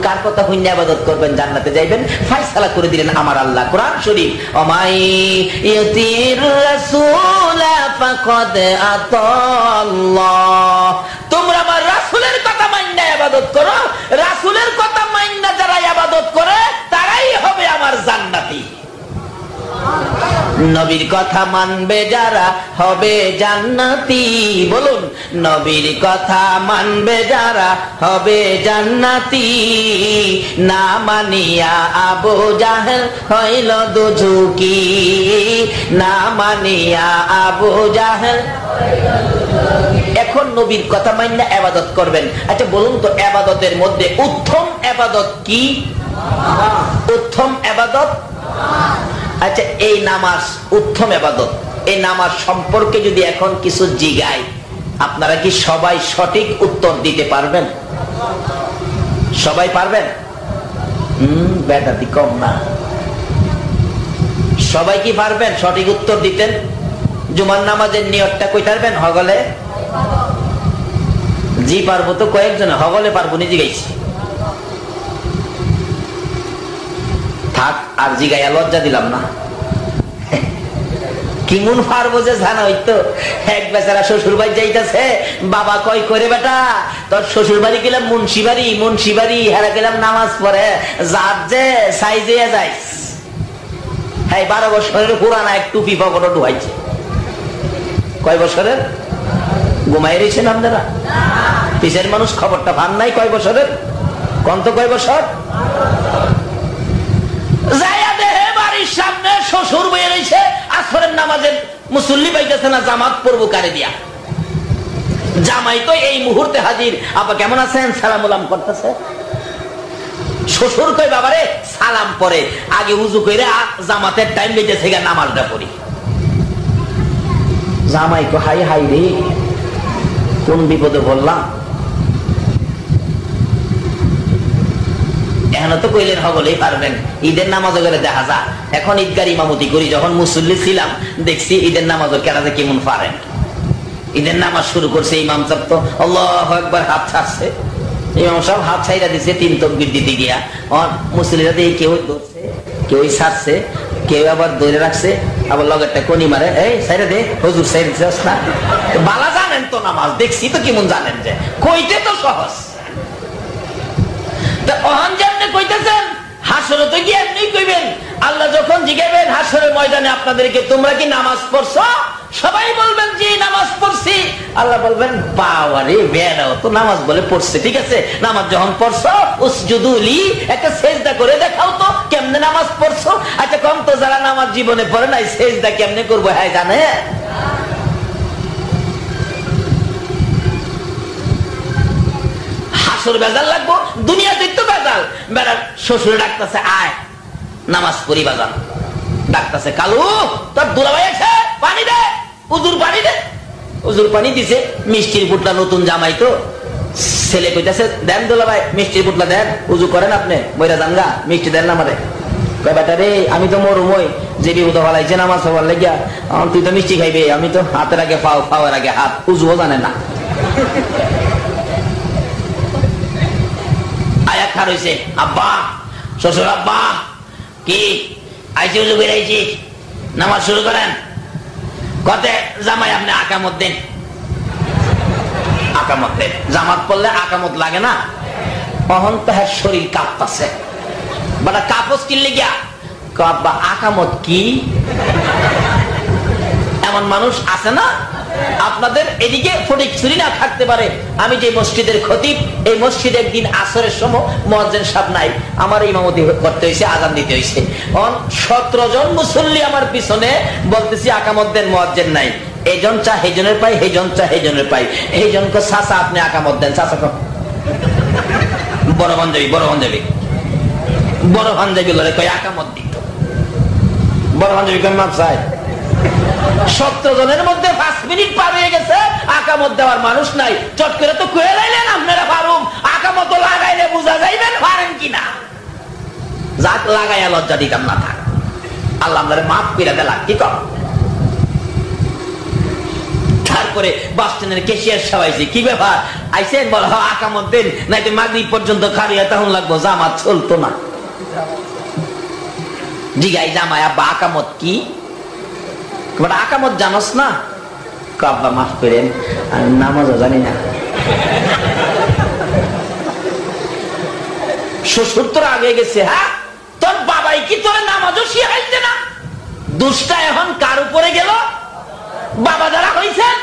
কার কথা হইনা ইবাদত করবেন জান্নাতে যাইবেন? ফায়সালা করে দিলেন আমার আল্লাহ কোরআন শরীফ, ওমাই ইউতির রাসূল ফাকাদ আতাল্লাহ। তোমরা আমার রাসূলের কথা মাইনা ইবাদত করো, রাসূলের কথা মাইনা যারা ইবাদত করে তারাই হবে আমার জান্নাতি। নবীর কথা মানবে যারা হবে জান্নাতি। বলুন, নবীর কথা মানবে যারা হবে জান্নাতি। না মানিয়া আবু জাহেল হইল দুঝুকি, না মানিয়া আবু জাহেল। এখন নবীর কথা মাইনা ইবাদত করবেন। আচ্ছা বলুন তো, ইবাদতের মধ্যে উত্তম ইবাদত কি? উত্তম ইবাদত? আচ্ছা, এই নামাজ উত্তম ইবাদত, এই নামাজ সম্পর্কে যদি এখন কিছু জিগাই, আপনারা কি সবাই সঠিক উত্তর দিতে পারবেন? সবাই পারবেন? বেটাতি কম না। সবাই কি পারবেন সঠিক উত্তর দিতেন? জুমার নামাজের নিয়তটা কই পারবেন? হগলে জি পারবো তো কয়েকজন, হগলে পারবো নিজে গাইছি। থাক, আর জিগাইয়া লজ্জা দিলাম না। কিমুন পারবো যে জানা হইতো। এক বেচারা শ্বশুর বাড়ি যাইতেছে, বাবা কয় করে বেটা তোর শ্বশুর বাড়ি গেলাম মুন্সি বাড়ি হেরা গেলাম নামাজ পড়ে, যার যে সাইজে যাই। হ্যাঁ, 12 বছরের পুরানা এক টুপি পকেটে ঢুকাইছে। কয় বছরের? ঘুমাই রয়েছেন আপনারা? পিছের মানুষ খবরটা পান নাই কয় বছরের? কন্ত কয় বছর? সামনে শ্বশুর বয়ে রয়েছে, আসরের নামাজের মুসল্লি পাইতেছে না, জামাত পড়বো কারে দিয়া। জামাই তো এই মুহূর্তে হাজির, আপা কেমন আছেন সালাম উলাম করতেছে। শ্বশুর কয় বাবারে সালাম পরে আগে উজু করে জামাতের টাইম লেগেছে, নামাজটা পড়ি। জামাই কো হাই হাই রে, কোন বিপদে বললাম। এখন তো কইলেন হগলেই পারবেন, ঈদের নামাজও করে দেখা যা। এখন ঈদগার ইমামতি করি, যখন মুসল্লি ছিলাম দেখছি ঈদের নামাজও কেরাতে কেমন পারেন। ঈদের নামাজ শুরু করছে, ইমাম সাহেব তো আল্লাহু আকবার হাত ছাড়ছে, ইমাম সাহেব হাত ছাইরা দিচ্ছে 3 তাকবীর দিতে গিয়া। মুসল্লিরা দিয়ে কেউ ধরছে, কেউ ছাড়ছে, কেউ আবার ধরে রাখছে, আবার লগেরটা কোনি মারে, এই ছাইরা দে হুজুর ছাইরা দিছস না। বালা জানেন তো নামাজ, দেখছি তো কেমন জানেন, যে কইতে তো সহজ। হাসরে তো গিয়ে এমনি কইবেন, আল্লাহ যখন জিজ্ঞাসা হাসরের ময়দানে আপনাদেরকে তোমরা কি নামাজ পড়ছো, সবাই বলবেন যে নামাজ পড়ছি। আল্লাহ বলবেন বাবারে বেড়াও তো নামাজ বলে পড়ছে, ঠিক আছে নামাজ যখন পড়ছো উসজুদুলি, একটা সেজদা করে দেখাও তো কেমনে নামাজ পড়ছো। আচ্ছা কম তো, যারা নামাজ জীবনে পড়ে নাই সেজদা কেমনে করবো হ্যাঁ জানে? বেজাল লাগবো, দুনিয়াতে তো বেজাল। বেড়া শ্বশুর ডাকতেছে আয় নামাজ পড়ি বাজান, ডাকতেছে কালু তোর দুলাভাই আছে পানি দে, উজুর পানি দে। উজুর পানি দিছে, মিষ্টির বুটলা নতুন জামাই তো, ছেলে কইতাছে দেন দুলাভাই মিষ্টির বুটলা দেন, উজু করেন আপনি মইরা জানগা, মিষ্টি দেন না আমারে। কয় বেটা রে আমি তো মরুমই, যে বিপদ ভালাইছে নামাজ হবার লাগিয়া, তুই তো মিষ্টি খাইবে, আমি তো হাতের আগে পাও, পাওয়ার আগে হাত, উজুও জানে না। আব্বা শ্বশুর আব্বা কি আইসি উজু বেড়াইছি, নামাজ শুরু করেন। কত জামাই আপনি আকামত দেন, আকামত দেন। জামাত পড়লে আকামত লাগে না? অহন তাহার শরীর কাঁপতাছে, বাটা কাপড় কিনলে গিয়া কাঁপবা, আকামত কি? এমন মানুষ আছে না আপনাদের এদিকে? ফটিক ছুরি না থাকতে পারে। আমি যে মসজিদের খতিব, এই মসজিদে একদিন আসরের সময় মুয়াজ্জিন সাহেব নাই, আমার ইমামতি করতে হয়েছে, আযান দিতে হয়েছে। 17 জন মুসল্লি আমার পিছনে বলতেছি আকামত দেন, মুয়াজ্জিন নাই। এইজন চা হেজনের পাই, হেজন চা হেজনের পাই। এইজনকে চাচা আপনি আকামত দেন, চাচা বড় পাঞ্জাবি, বড় পাঞ্জাবি, বড় পাঞ্জাবি লড়ে কয় আকামত দিত। বড় পাঞ্জাবি কয় মাপ চাই। 17 জনের মধ্যে 5 মিনিট পার হয়ে গেছে, আকামত দেওয়ার মানুষ নাই। চট করে তো কয়ে লাইলেন আপনারা পারুম, আকামত লাগাইলে বুঝা যাইবেন পারেন কিনা। যাক লাগাইয়া লজ্জা দিতাম না, থাক আল্লাহ আপনারা মাফ করে দিলাম, কি কর। তারপরে বাস স্ট্যান্ডের ক্যাশিয়ার সবাইছে, কি ব্যাপার আইসেন? বল হ আকামত দেন, নাই তো মাগরিব পর্যন্ত খারিয়া তখন লাগবো। জামাত চলতো না। জিগাই জামাই আব্বা আকামত কি? আকামত জানোস না? আব্বা মাফ করেন, আমি নামাজও জানি না। শ্বশুর তোর আগে গেছে। হ্যাঁ, তোর বাবাই কি তোর নামাজও শিখাইছে না? দুষ্টা এখন কার উপরে গেল? বাবা যারা হয়েছেন,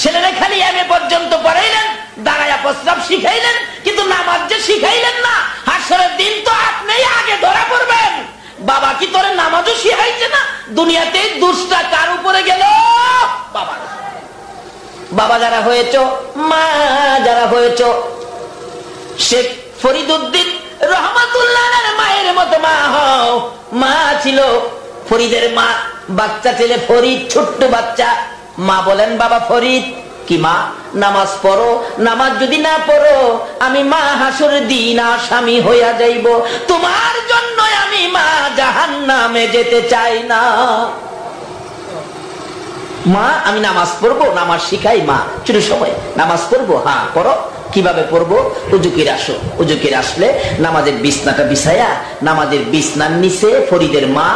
ছেলেরা খালি এমএ পর্যন্ত পড়াইলেন, দাঁড়াইয়া প্রস্রাব শিখাইলেন, কিন্তু নামাজ যে শিখাইলেন না। হাসরের দিন তো আপনি আগে ধরা পড়বেন। বাবা কি তোর নামাজও শিখাইছে না? দুনিয়াতে দুষ্টা কার উপরে গেল? বাবা। বাবা যারা হয়েছ, মা যারা হয়েছ, শেখ ফরিদউদ্দিন রহমাতুল্লাহর মায়ের মতো মা হও। মা ছিল ফরিদের মা, বাচ্চা ছেলে ফরিদ, ছোট্ট বাচ্চা। মা বলেন বাবা ফরিদ, কি মা? নামাজ পড়ো, নামাজ যদি না পড়ো আমি মা হাসরের দিন আসামি হইয়া যাইব। তোমার জন্য আমি মা জাহান্নামে যেতে চাই না। মা আমি নামাজ পড়বো, নামাজ শিখাই মা। ছোট সময় নামাজ পড়বো, হ্যাঁ পড়ো। কিভাবে পড়বো? উজুকির আসো। উজুকির আসলে নামাজের বিছনাটা বিছায়া, নামাজের বিছনার নিচে ফরিদের মা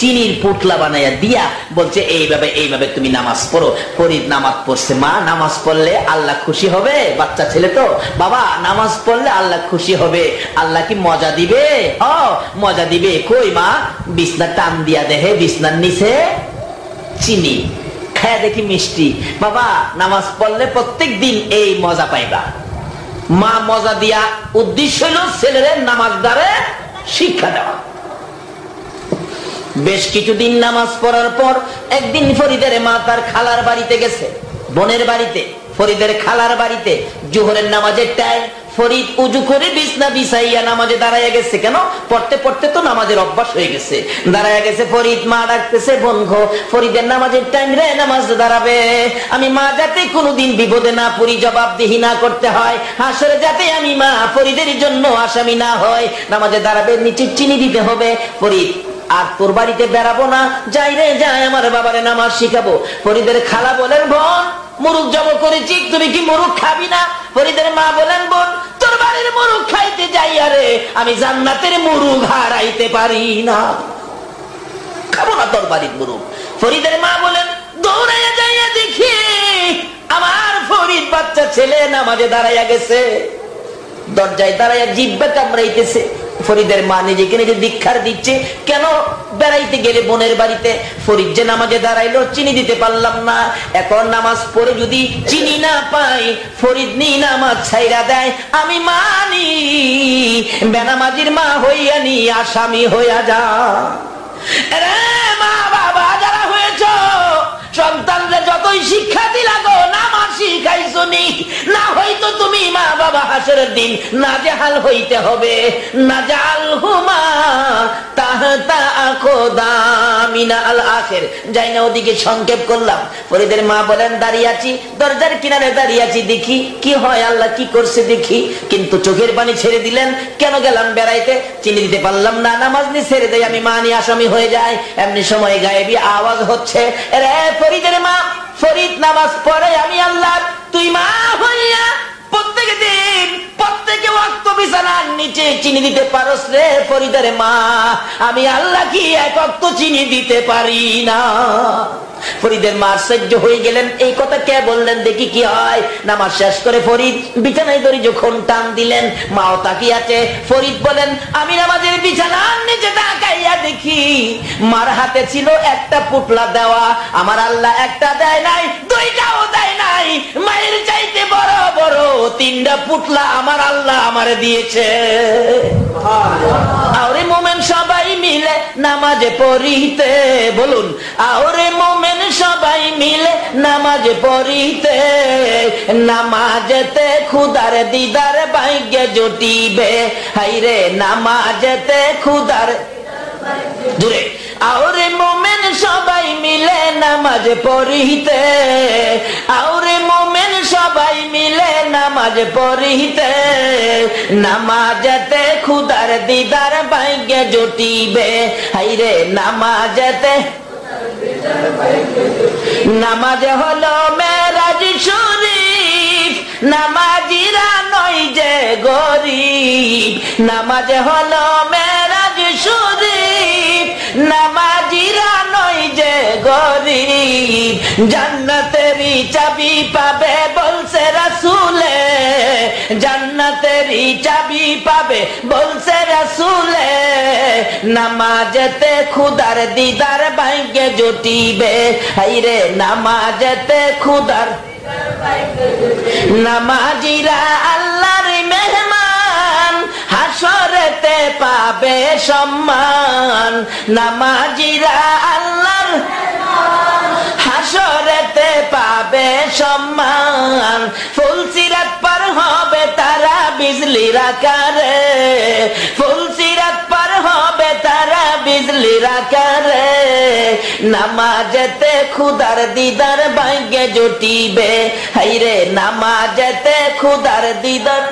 চিনির পুটলা বানাইয়া দিয়া বলছে এইভাবে এইভাবে তুমি নামাজ পড়ো। ফরিদ নামাজ পড়ছে। মা নামাজ পড়লে আল্লাহ খুশি হবে? বাচ্চা ছেলে তো। বাবা নামাজ পড়লে আল্লাহ খুশি হবে, আল্লাহ কি মজা দিবে? মজা দিবে। কই মা? বিছনা টান দিয়া দেখে বিছনার নিচে চিনি, খায় দেখি মিষ্টি। বাবা নামাজ পড়লে প্রত্যেক দিন এই মজা পাইবা। মা মজা দিয়া উদ্দেশ্য হল ছেলেদের নামাজ দ্বারে শিক্ষা দেওয়া। বেশ কিছুদিন নামাজ পড়ার পর একদিন ফরিদের মা তার খালার বাড়িতে গেছে, বোনের বাড়িতে, ফরিদের খালার বাড়িতে। জোহরের নামাজের টাইম। ফরিদ উজু করে বিছনা বিছাইয়া নামাজে দাঁড়াইয়া গেছে। কেন? পড়তে পড়তে তো নামাজের অভ্যাস হয়ে গেছে। দাঁড়াইয়া গেছে ফরিদ। মা ডাকতেছে, বোন গো ফরিদের নামাজের টাইম রে, নামাজ দাঁড়াবে। আমি মা যাতে কোনোদিন বিপদে না পড়ি, জবাবদিহি না করতে হয়, হাসরে যাতে আমি মা ফরিদের জন্য আসামি না হয়, নামাজে দাঁড়াবে, নিচে চিনি দিতে হবে। ফরিদ আর তোর বাড়িতে বেড়াবো না, যাই রে যাই, আমার বাবারে নামাজ শিখাবো। ফরিদের খালা বলেন, বোন মুরুখ জব করেছি, তুমি কি মুরুখ খাবি না? ফরিদের মা বলেন, বোন তোর বাড়ির মুরুখ খাইতে যাই, আরে আমি জান্নাতের মুরুখ হারাইতে পারি না, খাবো না তোর বাড়ির মুরুখ। ফরিদের মা বলেন, দৌড়াইয়া যাইয়া দেখি আমার ফরিদ বাচ্চা ছেলে নামাজে দাঁড়াইয়া গেছে, দরজায় দাঁড়াইয়া জিহ্বা কামড়াইতেছে। ফরিদের মা নিজেকে নিজে দীক্ষার দিচ্ছে, কেন বেড়াইতে গেলে বোনের বাড়িতে ফরিদ যে নামাজে দাঁড়াইলো, চিনি দিতে পারলাম না। এখন নামাজ পড়ে যদি চিনি না পাই, ফরিদ নি নামাজ ছাইরা দেয়, আমি মানি বেনামাজির মা হইয়া নি আসামি হইয়া যা। রে মা বাবা যারা হয়েছ, সন্তানরা যতই শিক্ষা দিলা গো, নামাজ শিখাইছো নি, না হয়তো তুমি মা বাবা হাসরের দিন নাজেহাল হইতে হবে। নাজাল হুমা তাহতা আকদামিনা আল আখির। যাই না ওদিকে সংক্ষেপ করলাম। ফরিদের মা বলেন, দাঁড়িয়ে আছি, দরজার কিনারে দাঁড়িয়ে আছি, দেখি কি হয়, আল্লাহ কি করছে দেখি। কিন্তু চোখের পানি ছেড়ে দিলেন, কেন গেলাম বেড়াইতে, চিনি দিতে পারলাম না, নামাজ নি ছেড়ে দেয়, আমি মানি আসামি হয়ে যায়। এমনি সময় গায়েবী আওয়াজ হচ্ছে, রে ফরিদের মা, ফরিদ নামাজ পড়ে, আমি আল্লাহ, তুই মা হইয়া প্রত্যেক দিন প্রত্যেকে ওয়াক্ত বিছানার নিচে চিনি দিতে পারস রে ফরিদের মা? আমি আল্লাহ কি এক ওয়াক্ত চিনি দিতে পারি না। ফরিদের মা আশ্চর্য হয়ে গেলেন, এই কথা কে বললেন দেখি কি হয়। নামাজ শেষ করে ফরিদ বিছানায় দড়ি যখন টান দিলেন, মাও তাকিয়ে আছে। ফরিদ বলেন, আমি নামাজের বিছানার নিচে তাকাইয়া দেখি মার হাতে ছিল একটা পুটলা দেওয়া, আমার আল্লাহ একটা দেয় নাই, দুইটাও দেয় নাই, মায়ের চাইতে বড় বড় তিনটা পুটলা আমার আল্লাহ আমারে দিয়েছে। আরে মোমেন সবাই মিলে নামাজে পড়িতে, বলুন আরে মোমেন সবাই মিলে নামাজে পড়িতে, নামাজেতে খুদার দিদার ভাগ্যে জুটিবে, হাইরে নামাজেতে খুদার দূরে। আরে মোমেন সবাই মিলে নামাজ পড়িতে, আরে মোমেন সবাই মিলে নামাজ পড়িতে, নামাজেতে খুদার দিদার ভাগ্যে জুটিবে, হাইরে নামাজেতে। নামাজ হলো মেরাজ শরীফ, নামাজিরা নয় যে গরিব, নামাজ হলো মেরাজ শরীফ, নামাজিরা নয় যে গরিব, জান্নাতেরই চাবি পাবে বলছে রাসূলে, জান্নাতেরই চাবি পাবে বলছে রাসূলে, নামাজেতে খুদার দিদার ভাগ্যে জুটিবে, হাইরে নামাজেতে খুদার। নামাজিরা আল্লাহর মেহমান, হাসরেতে পাবে সম্মান, নামাজিরা আল্লাহর হাসরেতে পাবে সম্মান, ফুলসিরাত পার হবে তারা বিজলির আকারে, ফুলসিরাত পার হবে তারা বিজলির আকারে, নামাজেতে খুদার দিদার ভাগ্যে জুটিবে, হাইরে নামাজেতে খুদার দিদার।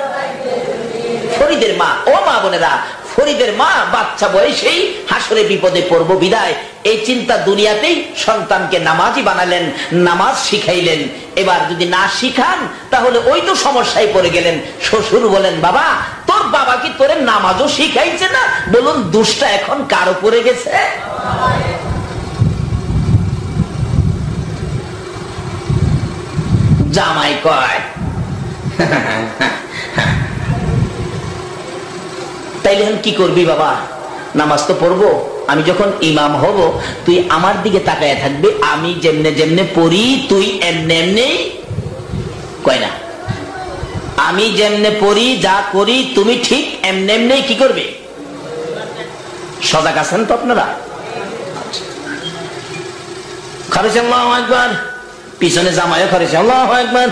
ফরিদের মা, ও মা বোনেরা, ফরিদের মা বাচ্চা বয়সেই হাসরে বিপদে পড়ব বিদায় এই চিন্তা দুনিয়াতেই সন্তানকে নামাজি বানালেন, নামাজ শিখাইলেন। এবার যদি না শিখান তাহলে ওই তো সমস্যায় পড়ে গেলেন। শ্বশুর বলেন, বাবা তোর বাবা কি তোরে নামাজও শিখাইছে না? বলুন দোষটা এখন কার উপরে গেছে? জামাই কয় তাইলে কি করবি বাবা? নামাজ তো পড়বো, আমি যখন ইমাম হব তুই আমার দিকে তাকায় থাকবি, আমি যেমনে যেমনে পড়ি তুই এমনি এমনি। কয় না, আমি যেমনে পড়ি যা করি তুমি ঠিক এমনি এমনি কি করবে? সজাগ আছেন তো আপনারা? খারেছে আল্লাহু আকবার, পিছনে জামাইও খারেছে আল্লাহু আকবার।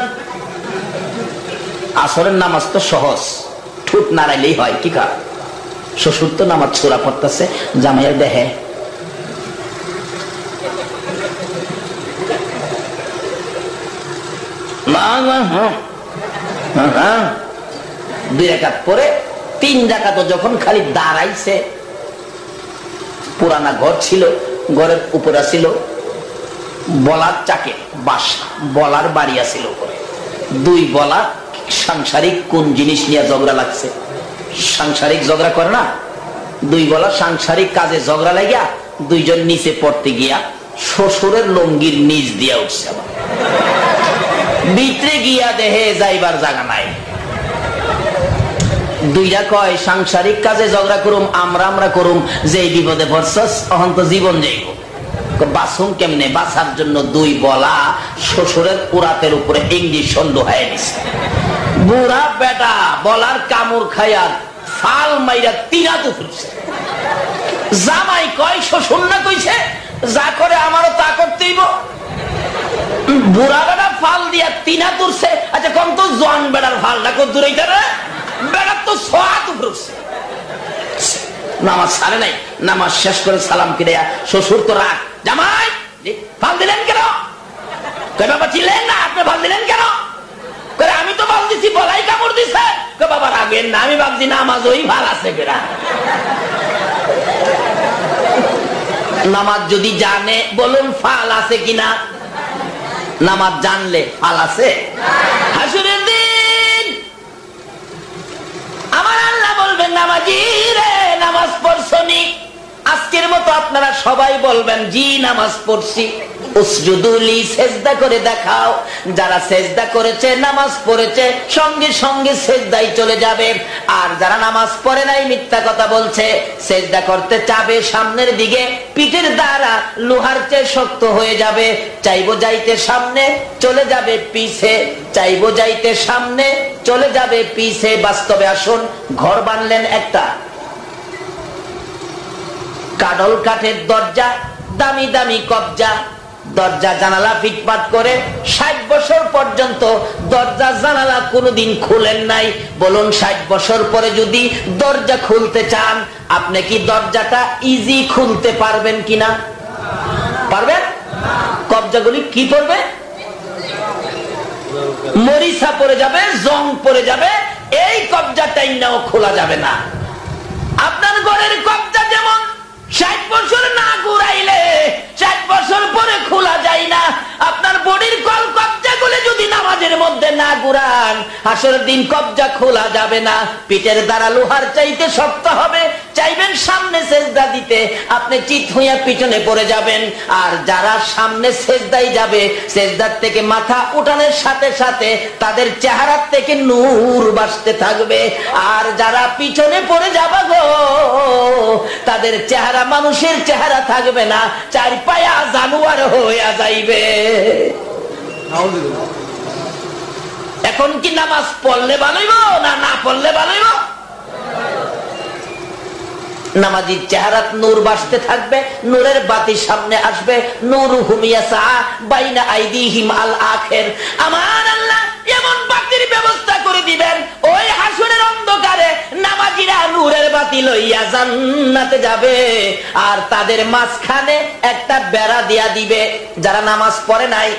আসরের নামাজ তো সহজ, ঠোঁট নাড়াইলেই হয়। কি খা শ্বশুর তো নামাজ ছোড়া পড়তেছে, জামাইয়ের দেহে দুই রাকাত পরে 3 রাকাত যখন খালি দাঁড়াইছে, পুরানা ঘর ছিল, ঘরের উপরে ছিল বলার চাকে বাস, বলার বাড়ি আছিল উপরে। 2 বলা সাংসারিক কোন জিনিস নিয়ে ঝগড়া লাগছে, সাংসারিক ঝগড়া করে না, 2 বলা সাংসারিক কাজে ঝগড়া লাগিয়া 2 জন নিচে পড়তে গিয়া শ্বশুরের লঙ্গির নিচ দিয়া উঠছে, আবার ভিতরে গিয়া দেহে যাইবার জায়গা নাই। 2টা কয় সাংসারিক কাজে ঝগড়া করুম, আমরা করুম, যে বিপদে পড়ছস অহন তো জীবন যাইব, বাসুম কেমনে? বাঁচার জন্য 2 বলা শ্বশুরের পুরাতের উপরে ইঞ্জেকশন লোহায় দিছে। বুড়া বেটা বলার কামড় খাইয়া ফাল মাইরা 3 হাত উঠছে। জামাই কয় শ্বশুর না কইছে যা করে আমারও তা করতেইব। বুড়া বেটা ফাল দিয়া 3 হাত উঠছে। আচ্ছা কম তো জন বেড়ার ফালটা কত দূরে বেড়ার তো 6 হাত উঠছে। নামাজ ছাড়ে নাই, নামাজ শেষ করে সালাম ফিরে শ্বশুর তো রাগ, জামাই ফাল দিলেন কেন? বাবা ছিলেন না, আপনি ফাল দিলেন কেন? আমি তো ফাল দিছি, বলাই কামড় দিছে। বাবা রাগেন না, আমি ভাবছি নামাজ ওই ভাল আছে বেড়া। নামাজ যদি জানে বলুন ফাল আছে কিনা? নামাজ জানলে ফাল আছে? হাসুরের দিন আমার আল্লাহ বলবেন নামাজি আজকের মতো আপনারা সবাই বলবেন জি নামাজ পড়ছি। উসজুদুলি, সেজদা করে দেখাও। যারা সেজদা করেছে, নামাজ পড়েছে, সঙ্গে সঙ্গে সেজদায় চলে যাবে। আর যারা নামাজ পড়ে নাই, মিথ্যা কথা বলছে, সেজদা করতে চাবে সামনের দিকে, পিঠের দ্বারা লোহার চেয়ে শক্ত হয়ে যাবে। চাইবো যাইতে সামনে, চলে যাবে পিছে, চাইবো যাইতে সামনে, চলে যাবে পিছে। বাস্তবে আসুন, ঘর বানলেন একটা, কাডল কাঠের দরজা, দামি দামি কবজা, দরজা জানালা ফিটপাট করে 60 বছর পর্যন্ত দরজা জানালা কোনোদিন খুলেন নাই। বলুন 60 বছর পরে যদি দরজা খুলতে চান, আপনি কি দরজাটা ইজি খুলতে পারবেন কিনা? পারবেন? কবজাগুলি কি করবে? মরিচা পড়ে যাবে, জং পড়ে যাবে, এই কবজাটাই নাও খোলা যাবে না। আপনার ঘরের কবজা যেমন 60 বছর না ঘুরাইলে 60 বছর পরে খোলা যায় না, আপনার বডির কল কবজাগুলো যদি নামাজের মধ্যে না ঘুরান, হাসরের দিন কবজা খোলা যাবে না। পিঠের দ্বারা লোহার চাইতে শক্ত হবে, চাইবেন সামনে সেজদা দিতে, আপনি চিত হইয়া পিছনে পড়ে যাবেন। আর যারা সামনে সেজদায় যাবে, সেজদার থেকে মাথা উঠানোর সাথে সাথে তাদের চেহারা থেকে নূর বাসতে থাকবে। আর যারা পিছনে পড়ে যাবে গো, তাদের চেহারা মানুষের চেহারা থাকবে না, চার পায়া জানোয়ার হইয়া যাইবে। এখন কি নামাজ পড়লে ভালোইব না না পড়লে ভালোইব? নামাজির চেহারা নূর বাসতে থাকবে, নূরের বাতি সামনে আসবে। নূরুহুম ইয়াসআ বাইনা আইদিহিম আল আখির। আমার আল্লাহ এমন বাতির ব্যবস্থা করে দিবেন, ওই হাসরের অন্ধকারে নামাজিরা নূরের বাতি লইয়া জান্নাতে যাবে। আর তাদের মাঝখানে একটা বেড়া দিয়া দিবে। যারা নামাজ পড়ে নাই,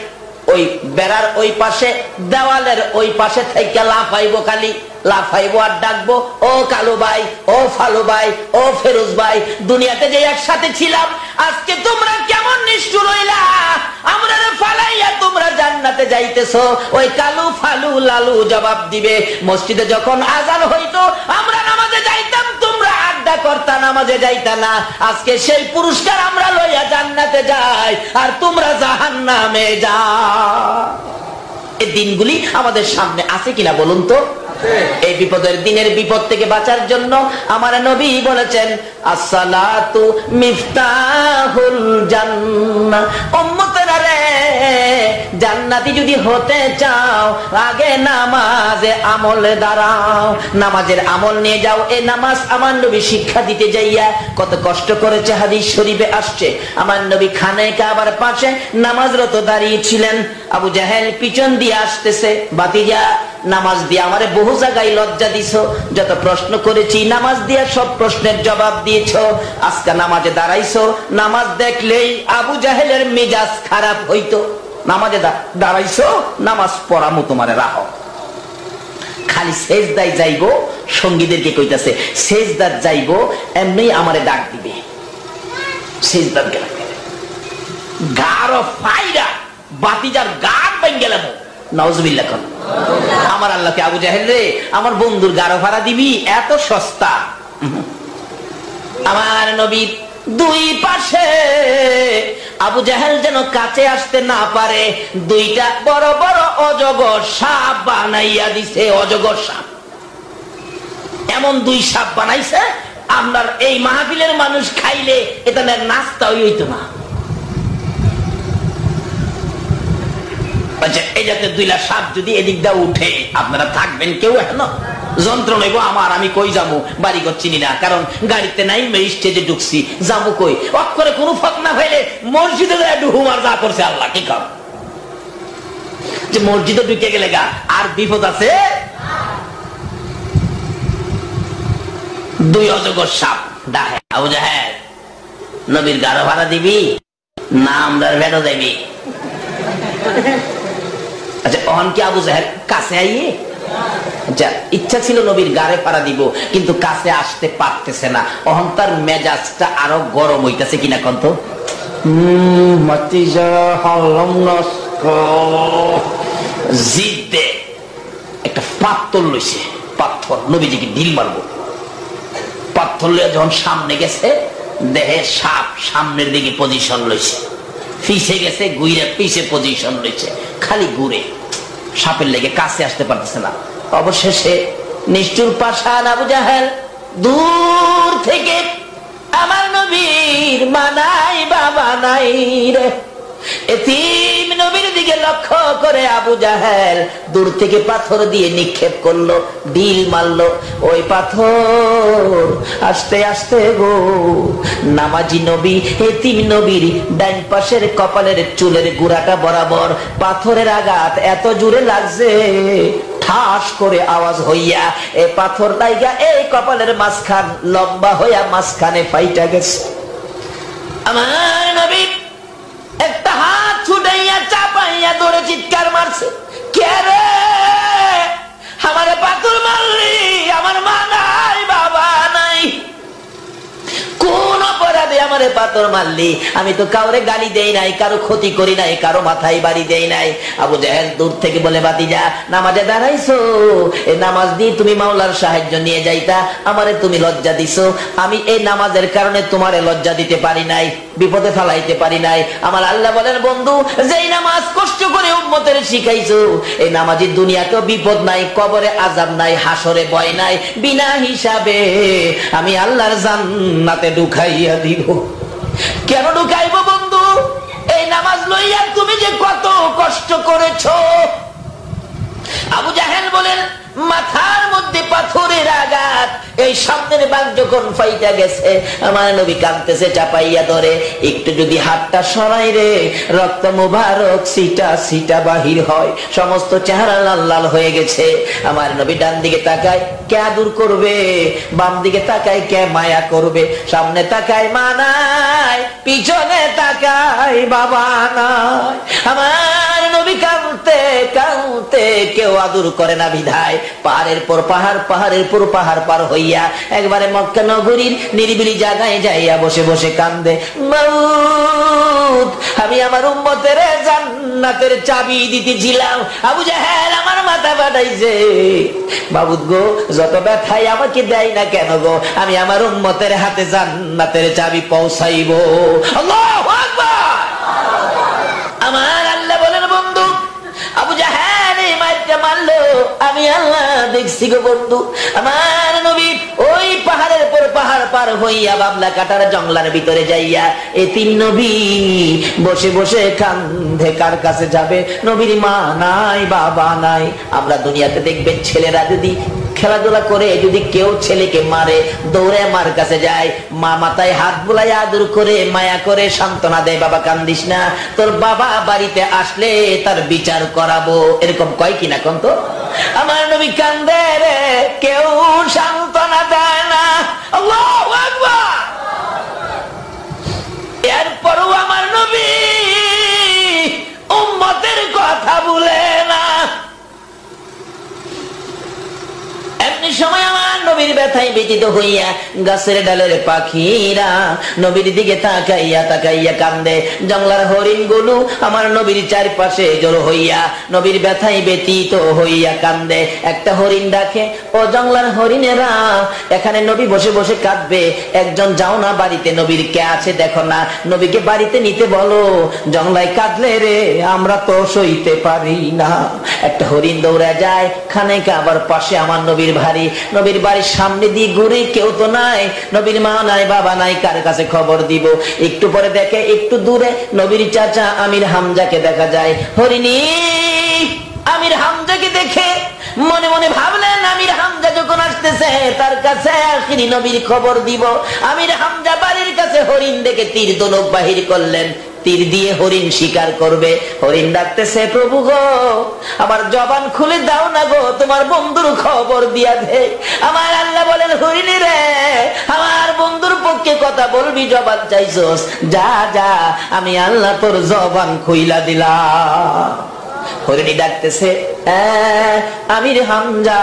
ওই বেড়ার ওই পাশে, দেওয়ালের ওই পাশে থেকে লাফাইবো, খালি লাফাইবো আর ডাকবো, ও কালু ভাই, ও ফালু ভাই, ও ফেরোজ ভাই, দুনিয়াতে যে একসাথে ছিলাম, আজকে তোমরা কেমন নিষ্ঠুর হইলা, আমরা ফালাইয়া তোমরা জান্নাতে যাইতেছো। ওই কালু ফালু লালু জবাব দিবে, মসজিদে যখন আজান হইতো আমরা নামাজে যাইতাম, তোমরা আড্ডা করতা, নামাজে যাইতা না। আজকে সেই পুরস্কার আমরা লইয়া জান্নাতে যাই, আর তোমরা জাহান্নামে যাও। এই দিনগুলি আমাদের সামনে আছে কিনা বলুন তো? এই বিপদের দিনের বিপদ থেকে বাঁচার জন্য আমার নবী বলেছেন, আসসালাতু মিফতাহুল জান্নাহ। উম্মতেরা রে, জান্নাতি যদি হতে চাও, আগে নামাজে আমলে দাঁড়াও, নামাজের আমল নিয়ে যাও। এই নামাজ আমার নবী শিক্ষা দিতে যাইয়া কত কষ্ট করেছে, হাদিস শরীফে আসছে। আমার নবী খানে কাবার পাশে নামাজরত দাঁড়িয়েছিলেন। আবু জাহেল পিছন দিয়ে আসতেছে, বাতিজা নামাজ দিয়ে আমারে বহু জায়গায় লজ্জা দিছো, যত প্রশ্ন করেছি নামাজ দিয়ে সব প্রশ্নের জবাব দিয়েছো, আজকে নামাজে দাঁড়াইছো। নামাজ দেখলেই আবু জাহেলের মেজাজ খারাপ হইতো। নামাজে দাঁড়াইছো, নামাজ পড়ামো তোমারে রাখো। খালি সেজদায় যাইবো, সঙ্গীদেরকে কইতাছে সেজদার যাইবো, এমনি আমারে ডাক দিবে, সেজদার গেল গাড় ফাইরা বাতিজার গান বাইন গেলাম। নাউজুবিল্লাহ। আমার আল্লাহকে আবু জাহেল রে, আমার বন্ধুর গাড়ো ভাড়া দিবি, এত সস্তা। আমার নবীর দুই পাশে আবু জাহেল যেন কাছে আসতে না পারে, দুইটা বড় বড় অজগর সাপ বানাইয়া দিছে। অজগর সাপ, এমন দুই সাপ বানাইছে, আপনার এই মাহফিলের মানুষ খাইলে এটা নাস্তা হইতো না। এই জাতের দুইলা সাপ যদি এদিক দা উঠে, আপনারা থাকবেন কেউ? এখন যন্ত্র নেবো আমার, আমি কই যাবো, বাড়ি ঘর চিনি না, কারণ গাড়িতে নাই, স্টেজে ঢুকছি, যাবো কই? অক্ষরে কোনো ফক না হইলে মসজিদে হুমার যা করছে আল্লাহ কি কর, যে মসজিদে ঢুকে গেলে গা আর বিপদ আছে। দুই অজগর সাপ ডাহে, আবু জাহেল নবীর গাড়ো ভাড়া দিবি না আমরা ভেড়ো যাবি? আচ্ছা, অহন কি আবু জাহেল কাছে আইয়ে? আচ্ছা, ইচ্ছা ছিল নবীর গাড়ে পাড়া দিব, কিন্তু কাছে আসতে পারতেছে না। অহন তার মেজাজটা আরো গরম হইতেছে কিনা কন্ত জিদে একটা পাথর লইছে, পাথর নবীজিকে ঢিল মারবো। পাথর লইয়া যখন সামনে গেছে, দেহে সাপ সামনের দিকে পজিশন লইছে, পিছে গেছে গুইরে পিছে পজিশন লইছে, খালি ঘুরে, সাপের লেগে কাছে আসতে পারতেছে না। অবশেষে নিষ্ঠুর পাষাণ আবু জাহেল দূর থেকে আমার নবীর মা নাই বাবা নাই রে, এতিম নবীর দিকে লক্ষ্য করে আবু জাহেল দূর থেকে পাথর দিয়ে নিক্ষেপ করলো, ঢিল মারলো। ওই পাথর আস্তে আস্তে গো নামাজি নবী এতিম নবীর ডাইন পাশের কপালের চুলের গুড়াটা বরাবর পাথরের আঘাত এত জোরে লাগছে, ঠাস করে আওয়াজ হইয়া এই পাথর লাইগা এই কপালের মাঝখান লম্বা হইয়া মাঝখানে ফাইটা গেছে। আমার নবী একটা হাত ছুটাইয়া চাপাইয়া ধরে চিৎকার মারছে, কে রে আমারে পাথর মারলি, আমার মা নাই বাবা নাই, কোন অপরাধে আমারে পাথর মারলি? আমি তো কাউরে গালি দেই নাই, কারো ক্ষতি করি নাই, কারো মাথায় বাড়ি দেই নাই। আবু জাহেল দূর থেকে বলে, বাতিজা নামাজে দাঁড়াইছো, এই নামাজ দিয়ে তুমি মাওলার সাহায্য নিয়ে যাইতা, আমারে তুমি লজ্জা দিছো। আমি এই নামাজের কারণে তোমারে লজ্জা দিতে পারি নাই, বিপদে ফেলাইতে পারি নাই। আমার আল্লাহ বলেন, বন্ধু যেই নামাজ কষ্ট করে উম্মতের শিখাইছো, এই নামাজের দুনিয়াতেও বিপদ নাই, কবরে আযাব নাই, হাসরে ভয় নাই, বিনা হিসাবে আমি আল্লাহর জান্নাতে ঢুকাইয়া দিব। কেন ঢুকাইব বন্ধু? এই নামাজ লইয়া তুমি যে কত কষ্ট করেছো। আবু জাহেল বলেন, মাথার মধ্যে পাথরের আঘাত, এই সামনের বাঘ যখন ফাইটা গেছে, আমার নবী কাঁদতেছে, চাপাইয়া ধরে, একটু যদি হাতটা সরাই রে রক্ত মুবারক সিটা সিটা বাহির হয়, সমস্ত চেহারা লাল লাল হয়ে গেছে। আমার নবী ডান দিকে তাকায়, কে আদর করবে? বাম দিকে তাকায়, কে মায়া করবে? সামনে তাকায়, মা নাই, পিছনে তাকায়, বাবা নাই। আমার নবী কাঁদতে কাঁদতে কেউ আদর করে না বিধায় পাহাড়ের পর পাহাড়, পাহাড়ের পর পাহাড় পার হইয়া একবারে মক্কা নগরীর নিরিবিলি জায়গায় যাইয়া বসে বসে কান্দে, মাউত আমি আমার উম্মতের জান্নাতের চাবি দিতেছিলাম, আবু জাহেল আমার মাথা ফাটাইছে, বাবুদ গো যত ব্যথাই আমাকে দেয় না কেন গো, আমি আমার উম্মতের হাতে জান্নাতের চাবি পৌঁছাইব। আল্লাহু আকবার। আমার আল্লাহ বলেন, বন্ধু আবু জাহেল এই মাইরটা মারলো, আমি আল্লাহ দেখছি গো বন্ধু। আমার নবী ওই পাহাড়ের পর পাহাড় পার হইয়া বাবলা কাটার জঙ্গলার ভিতরে যাইয়া এতিম নবী বসে বসে কান্দে। কার কাছে যাবে? নবীর মা নাই বাবা নাই। আমরা দুনিয়াতে দেখবেন ছেলেরা যদি খেলাধুলা করে, যদি কেউ ছেলেকে মারে, দৌড়ে মার কাছে যায়, মা মাথায় হাত বুলাই আদর করে মায়া করে সান্ত্বনা দেয়, বাবা কান্দিস না, তোর বাবা বাড়িতে আসলে তার বিচার করাবো, এরকম কয় কিনা কোন তো? আমার নবী কান্দে রে, কেউ সান্ত্বনা দেয় না। আল্লাহু আকবার। এরপরও আমার নবী উম্মতের কথা ভুলে না। এমনি সময় আমার নবীর ব্যথায় ব্যথিত হইয়া গাছের ডালের পাখিরা নবীর দিকে তাকাইয়া তাকাইয়া কান্দে। জঙ্গলার হরিণ গুলো আমার নবীর চারপাশে জড়ো হইয়া নবীর ব্যথায় ব্যথিত হইয়া কান্দে। একটা হরিণ ডাকে, ও জঙ্গলার হরিণেরা, এখানে নবী বসে বসে কাঁদবে, একজন যাও না বাড়িতে, নবীর কে আছে দেখো না, নবীকে বাড়িতে নিতে বলো, জঙ্গলায় কাঁদলে রে আমরা তো সইতে পারি না। একটা হরিণ দৌড়া যায়, খানিক আবার পাশে আমার নবীর ভারী, নবীর বাড়ির সামনে দিয়ে ঘুরে, কেউ তো নাই, নবীর মা নাই বাবা নাই, কার কাছে খবর দিব? একটু পরে দেখে একটু দূরে নবীর চাচা আমির হামজাকে দেখা যায়। হরিণী আমির হামজাকে দেখে মনে মনে ভাবলেন, আমির হামজা যখন আসতেছে তার কাছে আখিরি নবীর খবর দিব। আমির হামজা বাড়ির কাছে হরিণ দেখে তীর দোলক বাহির করলেন, তীর দিয়ে হরিণ শিকার করবে। হরিণ ডাকতেছে, প্রভু গো আমার জবান খুলে দাও না গো, তোমার বন্ধুর খবর দিয়া দে। আমার আল্লাহ বলেন, হরিণী রে আমার বন্ধুর পক্ষে কথা বলবি, জবান চাইছস, যা যা আমি আল্লাহ তোর জবান খুইলা দিলাম। হরিণী ডাকতেছে, আমির হামজা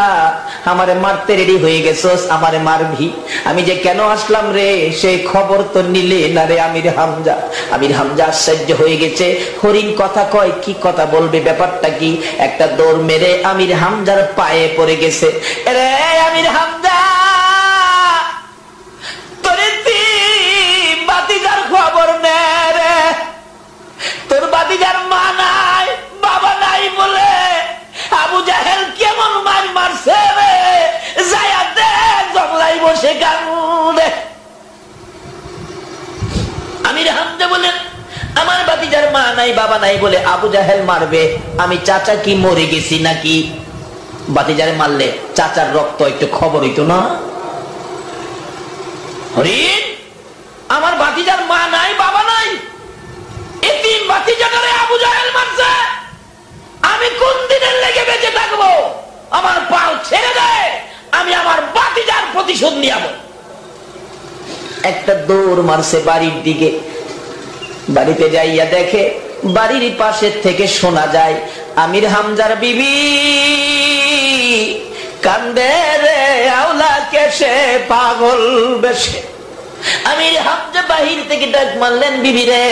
আমারে মারতে রেডি হয়ে গেছস, আমারে মারবি, আমি যে কেন আসলাম রে সেই খবর তো নিলে না রে আমির হামজা। আমির হামজা আশ্চর্য হয়ে গেছে, হরিণ কথা কয়, কি কথা বলবে, ব্যাপারটা কি? একটা দৌড় মেরে আমির হামজার পায়ে পড়ে গেছে। রে আমির হামজা, তোরে ভাতিজার মা নাই বাবা নাই বলে আবু জাহেল কেমন মার মারছে রে, যায়া দেখ জংলাই বসে কান্দে। আমির হামজা বলেন, আমার ভাতিজার মা নাই বাবা নাই বলে আবু জাহেল মারবে, আমি চাচা কি মরে গেছি নাকি? ভাতিজারে মারলে চাচার রক্ত একটু খবর হইতো না? হরিণ, আমার ভাতিজার মা নাই বাবা নাই, এতিম ভাতিজাটারে আবু জাহেল মারছে, আমি কোন দিনের লেগে বেঁচে থাকবো? আমার পাও ছেড়ে দেয়, আমি আমার ভাতিজার প্রতিশোধ নিয়াবো। একটা দৌড় মারছে বাড়ির দিকে। বাড়িতে যাইয়া দেখে বাড়ির পাশের থেকে শোনা যায় আমির হামজার বিবি কান্দে রে আওলা কেসে পাগল বেশে। আমির হামজা বাহির থেকে ডাক মারলেন, বিবি রে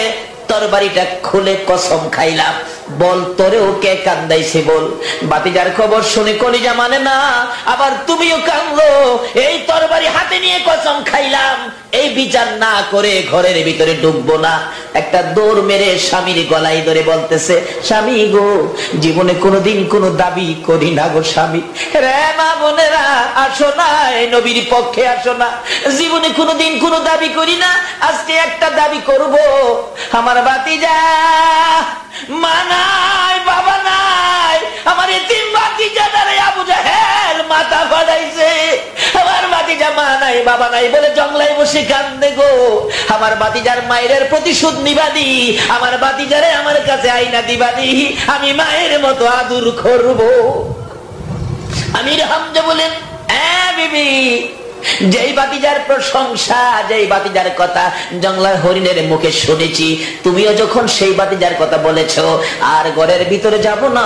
তোর বাড়িটা খুলে কসম খাইলাম, বল তোরেও কে কান্দাইছে বল। ভাতিজার খবর শুনে কলিজা মানে না, আবার তুমিও কান্দো, এই তরবারি হাতে নিয়ে কসম খাইলাম, এই বিচার না করে ঘরের ভিতরে ঢুকবো না। একটা দৌড় মেরে স্বামীর গলায় ধরে বলতেছে, স্বামী গো, জীবনে কোনোদিন কোনো দাবি করি না গো স্বামী রে। মা বোনেরা আসো না, নবীর পক্ষে আসো না, জীবনে কোনোদিন কোনো দাবি করি না, আজকে একটা দাবি করব। আমার ভাতিজা মা নাই বাবা নাই, আমার এতিম ভাতিজাটারে আবু জাহেল মাথা ফাটাইছে। আমার ভাতিজা মা নাই বাবা নাই বলে জংলায় বসে কান্দে গো। আমার ভাতিজার মায়ের প্রতিশোধ নিবাদি, আমার ভাতিজারে আমার কাছে আইনা দিবাদি, আমি মায়ের মতো আদর করব। আমির হামজা বলেন, বিবি, যেই ভাতিজার প্রশংসা, যেই ভাতিজার কথা জংলার হরিণের মুখে শুনেছি, তুমিও যখন সেই ভাতিজার কথা বলেছ, আর ঘরের ভিতরে যাব না,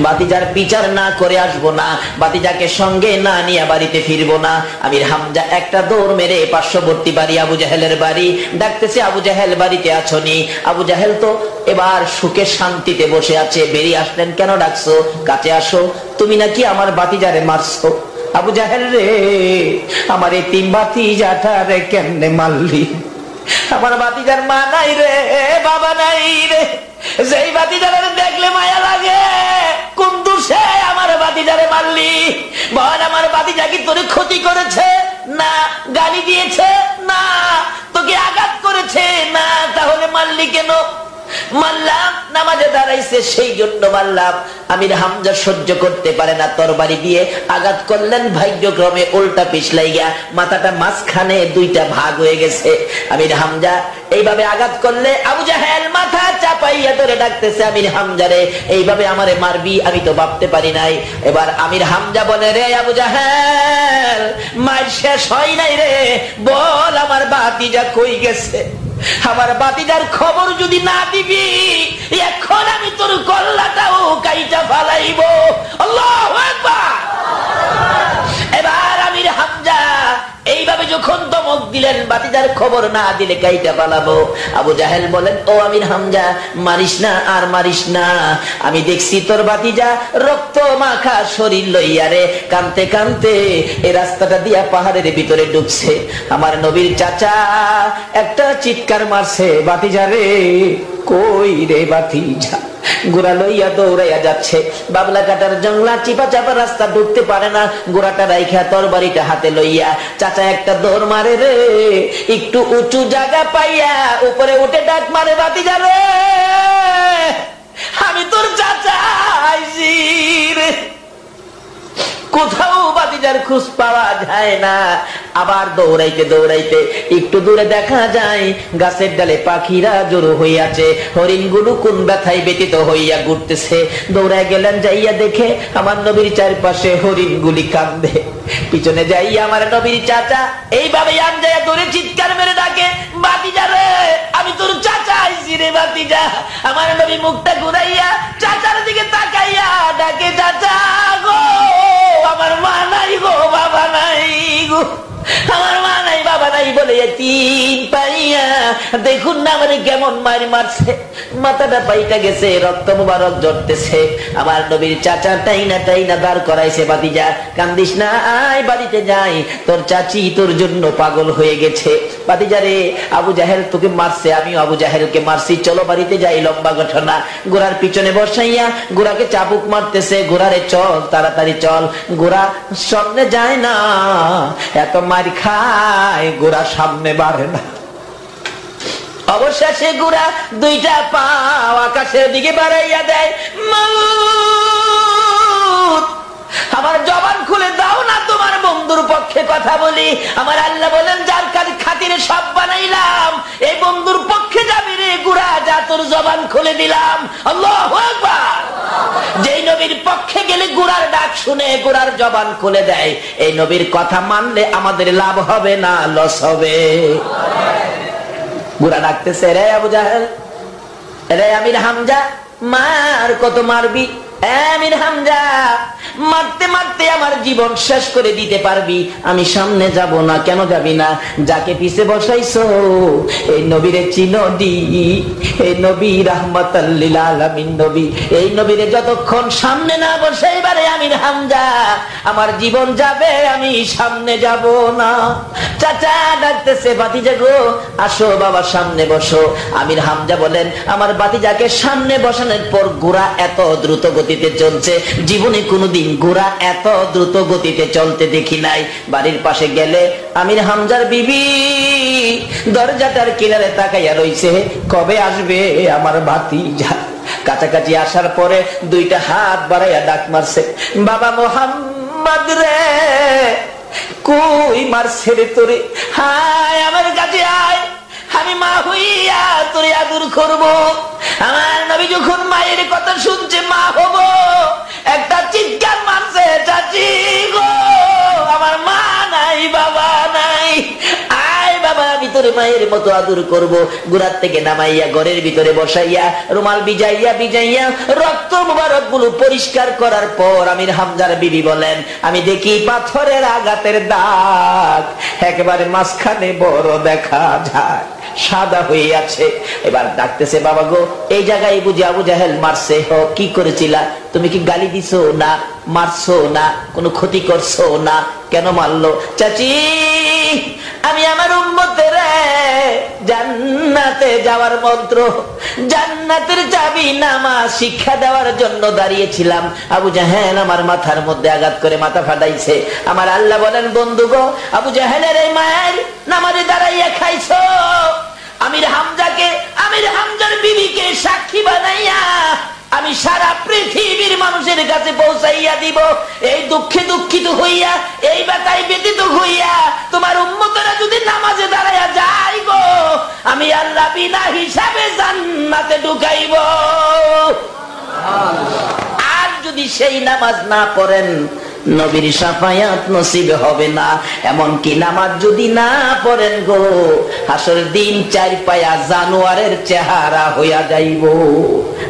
ভাতিজার বিচার না করে আসবো না, ভাতিজাকে সঙ্গে না নিয়ে বাড়িতে ফিরবো না। আমির হামজা একটা দৌড় মেরে পার্শ্ববর্তী বাড়ি আবু জাহেলের বাড়ি ডাকতেছে, আবু জাহেল বাড়িতে আছোনি? আবু জাহেল তো এবার সুখে শান্তিতে বসে আছে। বেরিয়ে আসলেন, কেন ডাকছো? কাছে আসো, তুমি নাকি আমার ভাতিজারে মারছো। আবু জাহেল রে, আমার এই তিন ভাতিজাটা রে কেমনে মারলি? আমার ভাতিজার মা নাই রে বাবা নাই রে, যেই ভাতিজারে দেখলে মায়া লাগে, কোন দোষে আমার ভাতিজারে মারলি? বল, আমার ভাতিজা কি তোরে ক্ষতি করেছে? না। গালি দিয়েছে? না। তোকে আঘাত করেছে? না। তাহলে মারলি কেন? মারলাম, নামাজে দাঁড়াইছে সেই জন্য মারলাম। আমির হামজা সহ্য করতে পারে না, তরবারি দিয়ে আঘাত করলেন, ভাগ্যক্রমে উল্টা পিছলাইয়া মাথাটা মাঝখানে দুইটা ভাগ হয়ে গেছে। আমির হামজা এইভাবে আঘাত করলে আবু জাহেল মাথা চাপাইয়া ধরে ডাকতেছে, আমির হামজা রে, এইভাবে আমারে মারবি? আমি তো ভাবতে পারি নাই। এবার আমির হামজা বলে, রে আবু জাহেল, মার শেষ হয় নাই রে, বল আমার ভাতিজা কই গেছে? আমার ভাতিজার খবর যদি না দিবি, এখন আমি তোর গলাটাও কাইটা ফালাইব। আল্লাহু আকবার। এবার আমির হামজা এইভাবে যখন ধমক দিলেন, ভাতিজার খবর না দিলে কাইটা ফালাবো। আবু জাহেল বলেন, ও আমির হামজা, মারিস না আর মারিস না, আমি দেখছি তোর ভাতিজা রক্ত মাখা শরীর লইয়া রে কানতে কানতে এই রাস্তাটা দিয়া পাহাড়ের ভিতরে ঢুকছে। আমার নবীর চাচা একটা চিৎকার মারছে, ভাতিজা রে, কই রে ভাতিজা? গোড়া লইয়া দৌড়াইয়া যাচ্ছে, বাবলা কাটার জংলা চিপা চাপা রাস্তা ঢুকতে পারে না, গোড়াটা রাইখা তরবারিটা হাতে লইয়া চাচা একটা দৌড় মারে রে, একটু উঁচু জায়গা পাইয়া উপরে উঠে ডাক মারে, ভাতিজা রে, আমি তোর চাচা আইছি রে। কোথাও ভাতিজার খোঁজ পাওয়া যায় না। আবার দৌড়াইতে দৌড়াইতে একটু দূরে দেখা যায় গাছের ডালে পাখিরা জড়ো হইয়াছে, হরিণগুলো কোন ব্যথায় ব্যতীত হইয়া ঘুরতেছে। দৌড়ায় গেলেন, যাইয়া দেখে আমার নবীর চারপাশে হরিণগুলি কান্দে। পিছনে যাইয়া আমার নবীর চাচা এইভাবে আনজায়া দৌড়ে চিৎকার মেরে ডাকে, ভাতিজা রে, আমি তোর চাচা আইছি রে ভাতিজা। আমার নবী মুখটা ঘুরাইয়া চাচার দিকে তাকাইয়া ডাকে, চাচা গো, আমার মা নাই গো, বাবা নাই গো। আমার মা নাই বাবা নাই বলে এতিম পাইয়া দেখুন না আমারে কেমন মারি মারছে, মাথাটা পাইটা গেছে, রক্ত মুবারক ঝরতেছে। আমার নবীর চাচা টাইনা টাইনা দাঁড় করাইছে, ভাতিজা কান্দিস না, আয় বাড়িতে যাই, তোর চাচি তোর জন্য পাগল হয়ে গেছে। ভাতিজা রে, আবু জাহেল তোকে মারছে, আমিও আবু জাহেলকে মারছি, চলো বাড়িতে যাই। লম্বা ঘটনা। ঘোড়ার পিছনে বসাইয়া ঘোড়াকে চাবুক মারতেছে, ঘোড়ারে চল তাড়াতাড়ি চল। ঘোড়া সামনে যায় না, এত মার খায় ঘোড়া সামনে বাড়ে না। অবশেষে ঘোড়া দুইটা পাও আকাশের দিকে বাড়াইয়া দেয়। মাউত, আমার জবান খুলে দাও না, তোমার বন্ধুর পক্ষে কথা বলি। আমার আল্লাহ বলেন, যার খাতিরে সব বানাইলাম, এই বন্ধুর পক্ষে যাবি রে ঘোড়া, যা তোর জবান খুলে দিলাম। আল্লাহু আকবার। যেই নবীর পক্ষে গেলে ঘোড়ার ডাক শুনে ঘোড়ার জবান খুলে দেয়, এই নবীর কথা মানলে আমাদের লাভ হবে না লস হবে? ঘোড়া ডাকতেছে, রে আবু জাহেল, রে আমির হামজা, মার কত মারবি? আমির হামজা, মারতে মারতে আমার জীবন শেষ করে দিতে পারবি, আমি সামনে যাব না। কেন যাবি না? যাকে পিছে বসাইছো এই নবীরে চিনদি, এই নবী রাহমাতাল লিল আলামিন নবী, এই নবীরে যতক্ষণ সামনে না বসাইবারে আমির হামজা, আমার জীবন যাবে, আমি সামনে যাব না। চাচা ডাকতেছে, ভাতিজা গো আসো বাবা সামনে বসো। আমির হামজা বলেন, আমার ভাতিজাকে সামনে বসানোর পর ঘোড়া এত দ্রুত গতিতে চলছে, জীবনে কোনোদিন ঘোড়া এত দ্রুত গতিতে চলতে দেখি নাই। বাড়ির পাশে গেলে আমির হামজার বিবি দরজাটার কিনারে তাকাইয়া রইছে, কবে আসবে আমার ভাতিজা। কাছাকাছি আসার পরে দুইটা হাত বাড়াইয়া ডাক মারছে, বাবা মোহাম্মদ রে, কই মারছে রে তোরে? হায় আমার কাছে আয়, আমি মা হইয়া তোরে আদর করবো। আমার নবী যখন মায়ের কথা শুনছে, মা হব, একটা চিৎকার মারছে, চাচি গো আমার মা নাই বাবা নাই, আয় বাবা আমি তোরে মায়ের মতো আদর করবো। ঘোড়ার থেকে নামাইয়া ঘরের ভিতরে বসাইয়া রুমাল ভিজাইয়া ভিজাইয়া রক্ত মুবারক গুলো পরিষ্কার করার পর আমির হামজার বিবি বলেন, আমি দেখি পাথরের আঘাতের দাগ একেবারে মাঝখানে বড় দেখা যায়, সাদা হয়ে আছে। এবার ডাকতেছে, বাবা গো এই জায়গায় বুঝি আবু জাহেল মারছে? হ, কি করেছিলা? তুমি কি গালি দিছো না? মারছো না? কোনো ক্ষতি করছো না? কেন মারলো? চাচি, আমি আমার উম্মতের জান্নাতে যাওয়ার মন্ত্র, জান্নাতের চাবি নামাজ শিক্ষা দেওয়ার জন্য দাঁড়িয়েছিলাম, আবু জাহেল আমার মাথার মধ্যে আঘাত করে মাথা ফাটাইছে। আমার আল্লাহ বলেন, বন্ধু গো আবু জাহেলের এই মায়ের নামাজে দাঁড়াইয়া খাইছো। আমির হামজাকে, আমির হামজার বিবিকে সাক্ষী বানাইয়া আমি সারা পৃথিবীর মানুষের কাছে পৌঁছাইয়া দিব, এই দুঃখে দুঃখিত হইয়া, এই ব্যথায় ব্যতীত হইয়া তোমার উম্মতেরা যদি নামাজে দাঁড়াইয়া যায় গো, আমি আল্লাহ বিনা হিসাবে জান্নাতে ঢুকাইব। আর যদি সেই নামাজ না পড়েন, নবীর শাফায়াত নসিব হবে না। এমনকি নামাজ যদি না পড়েন গো, হাসরের দিন চার পায়া জানোয়ারের চেহারা হইয়া যাইব।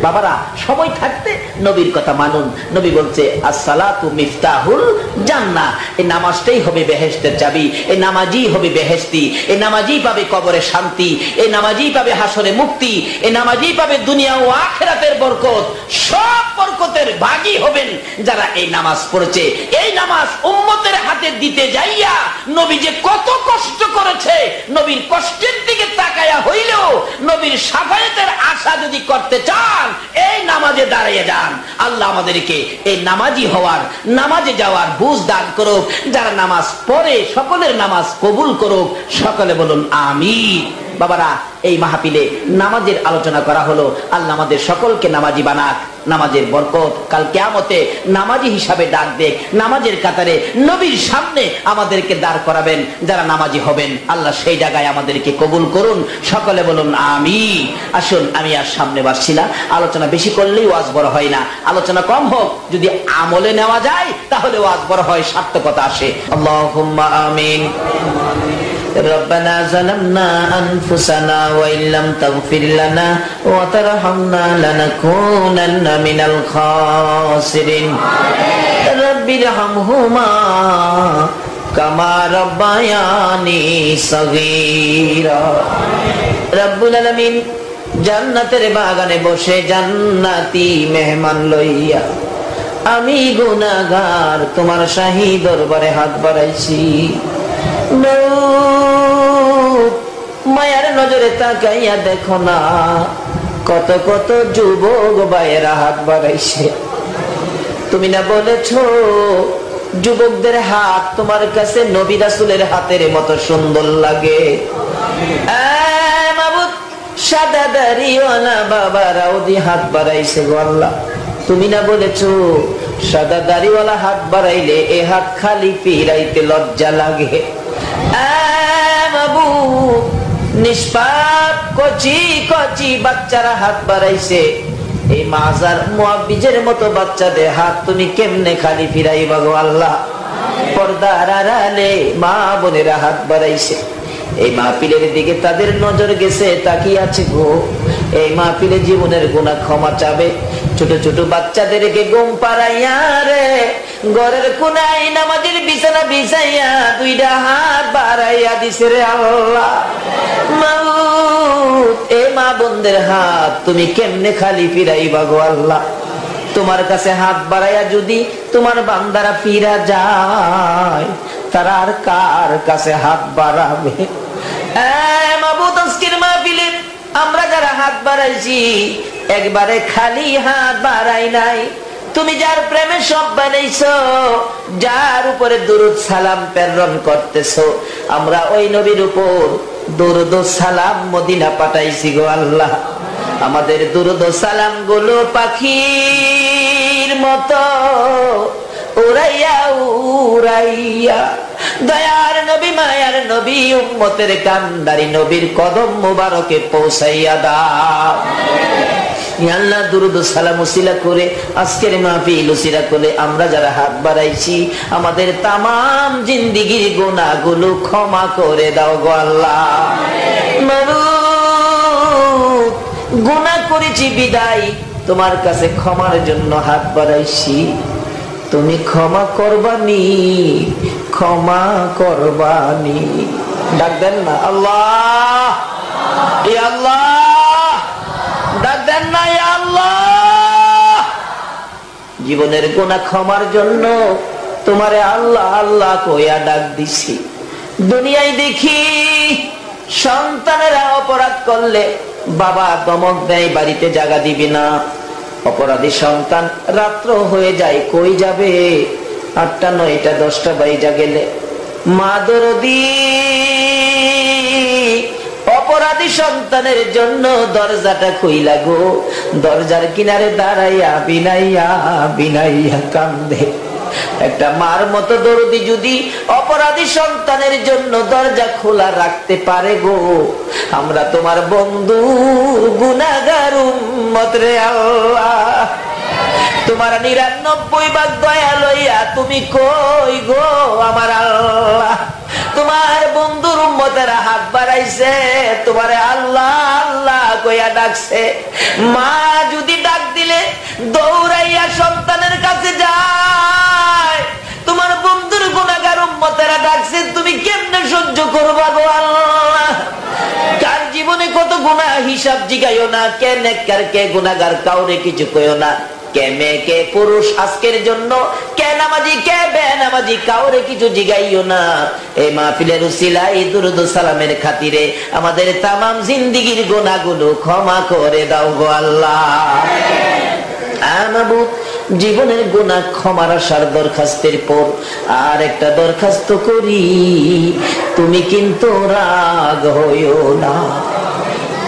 বাবারা, সময় থাকতে নবীর কথা মানুন। নবী বলছে, আসসালাতু মিফতাহুল জান্নাহ, এই নামাজটাই হবে বেহেশতের চাবি, এই নামাজই হবে বেহেশতি, এই নামাজই পাবে কবরে শান্তি, এই নামাজই পাবে হাসরে মুক্তি, এই নামাজই পাবে দুনিয়া ও আখিরাতের বরকত। সব বরকতের ভাগী হবেন যারা এই নামাজ পড়েছে। এই নামাজ উম্মতের হাতে দিতে যাইয়া নবী যে কত কষ্ট করেছে, নবীর কষ্টের দিকে তাকায়া হইলেও নবীর শাফায়াতের আশা যদি করতে চান, এই নামাজে দাঁড়িয়ে যান। আল্লাহ আমাদেরকে এই নামাজি হওয়ার, নামাজে যাওয়ার বুঝ দান করুক। যারা নামাজ পড়ে সকলের নামাজ কবুল করুক। সকলে বলুন আমিন। বাবারা, এই মাহফিলে নামাজের আলোচনা করা হলো। আল্লাহ আমাদের সকলকে নামাজি বানাক। নামাজের বরকত কাল কিয়ামতে নামাজি হিসাবে ডাক দেখ, নামাজের কাতারে নবীর সামনে আমাদেরকে দাঁড় করাবেন। যারা নামাজি হবেন আল্লাহ সেই জায়গায় আমাদেরকে কবুল করুন। সকলে বলুন আমিন। আসুন, আমি আর সামনে বাসছি না, আলোচনা বেশি করলেই ওয়াজ বড় হয় না। আলোচনা কম হোক, যদি আমলে নেওয়া যায় তাহলে ওয়াজ বড় হয়, সার্থকতা আসে। আল্লাহুম্মা আমিন। ربنا ظلمنا أنفسنا وإن لم تغفر لنا وترحمنا لنكونن من الخاسرين رب ارحمهما কামা রাব্বায়ানি সগীরা। রব্বুল আলামিন জান্নাতের বাগানে বসে জান্নাতি মেহমান লইয়া আমি গুনাহগার তোমার শাহী দরবারে হাত বাড়াইছি। মায়ার নজরে তাকাইয়া দেখো না, কত কত যুবক ভাইয়েরা হাত বাড়াইছে। তুমি না বলেছো যুবকদের হাত তোমার কাছে নবী রাসূলের হাতের মতো সুন্দর লাগে। মাবুদ, সাদা দাড়িওয়ালা বাবারাও দি হাত বাড়াইছে গো আল্লাহ। তুমি না বলেছো সাদা দাড়িওয়ালা হাত বাড়াইলে এ হাত খালি ফিরাইতে লজ্জা লাগে। মাবুদ, নিষ্পাপ কচি কচি বাচ্চারা হাত বাড়াইছে, এই মাজার মুআব্বিজের মতো বাচ্চাদের হাত তুমি কেমনে খালি ফিরাইবা গো আল্লাহ। পর্দার আড়ালে মা বোনেরা হাত বাড়াইছে, এই মাহফিলের দিকে তাদের নজর গেছে, তাকিয়ে আছে গো। এই মাহফিলে জীবনের গুনাহ ক্ষমা চাবে। ছোট ছোট বাচ্চাদেরকে ঘুম পাড়াইয়া রে ঘরের কোনায় নামাজের বিছানা বিছাইয়া দুইটা হাত বাড়াইয়া দিছে রে আল্লাহ। মাউত, এই মা বোনদের হাত তুমি কেমনে খালি ফিরাইবা গো আল্লাহ। তোমার কাছে হাত বাড়াইয়া যদি তোমার বান্দারা ফিরা যায়, তারা আর কার কাছে হাত বাড়াবে? মাবুদ, আজকের মাহফিলে আমরা যারা হাত বাড়াইছি একবারে খালি হাত বাড়াই নাই। তুমি যার প্রেমে সব বানাইছো, যার উপরে দুরূদ সালাম প্রেরণ করতেছো, আমরা ওই নবীর উপর দুরূদ সালাম মদিনা পাঠাইছি গো আল্লাহ। আমাদের দুরূদ সালাম গুলো পাখির মতো উড়াইয়া উড়াইয়া দয়ার নবী মায়ার নবী উম্মতের কান্দারি নবীর কদম মোবারকে পৌঁছাইয়া দাও। আল্লাহ, দুরূদ সালাম উসিলা করে আজকের মাহফিল উসিলা করে আমরা যারা হাত বাড়াইছি আমাদের তামাম জিন্দেগীর গুনাহগুলো ক্ষমা করে দাও গো আল্লাহ। মাবুদ, গুনাহ করেছি বিদায় তোমার কাছে ক্ষমার জন্য হাত বাড়াইছি। তুমি ক্ষমা করবানি, ক্ষমা করবানি। ডাক দেন না আল্লাহ, ইয়া আল্লাহ, ডাক দেন না ইয়া আল্লাহ। জীবনের গুনাহ ক্ষমার জন্য তোমারে আল্লাহ আল্লাহ কইয়া ডাক দিছি। দুনিয়ায় দেখি সন্তানেরা অপরাধ করলে বাবা ধমক দেয়, বাড়িতে জায়গা দিবি না। অপরাধী সন্তান রাত্র হয়ে যায়, কই যাবে? 8টা 9টা 10টা বাইজা গেলে মা দরদি অপরাধী সন্তানের জন্য দরজাটা খুইলা গো, দরজার কিনারে দাঁড়াইয়া বিনাইয়া বিনাইয়া কান্দে। একটা মার মতো দরদি যদি অপরাধী সন্তানের জন্য দরজা খোলা রাখতে পারে গো, আমরা তোমার বন্ধু গুনাহগার উম্মত রে আল্লাহ। তোমার 99 ভাগ দয়া লইয়া তুমি কই গো আমার আল্লাহ? তোমার বন্ধুর উম্মতেরা হাত বাড়াইছে, তোমারে আল্লাহ আল্লাহ কইয়া ডাকছে। মা যদি ডাক দিলে দৌড়াইয়া সন্তানের কাছে যায়, তোমার বন্ধুর গুনাহগার উম্মতেরা ডাকছে, তুমি কেমনে সহ্য করবা গো আল্লাহ? কার জীবনে কত গুনাহ হিসাব জিগাইও না, কে নেককার কে গুনাহগার কাউরে কিছু কইও না। কে মেয়ে কে পুরুষ আজকের জন্য, কে নামাজি কে বেনামাজি কাউরে কিছু জিগাইও না। এই মাহফিলের উসিলায় দুরূদ সালামের খাতিরে আমাদের তামাম জিন্দেগীর গুনাহগুলো ক্ষমা করে দাও গো আল্লাহ। মাবুদ, জীবনের গুনাহ ক্ষমার আসার দরখাস্তের পর আর একটা দরখাস্ত করি, তুমি কিন্তু রাগ হইও না।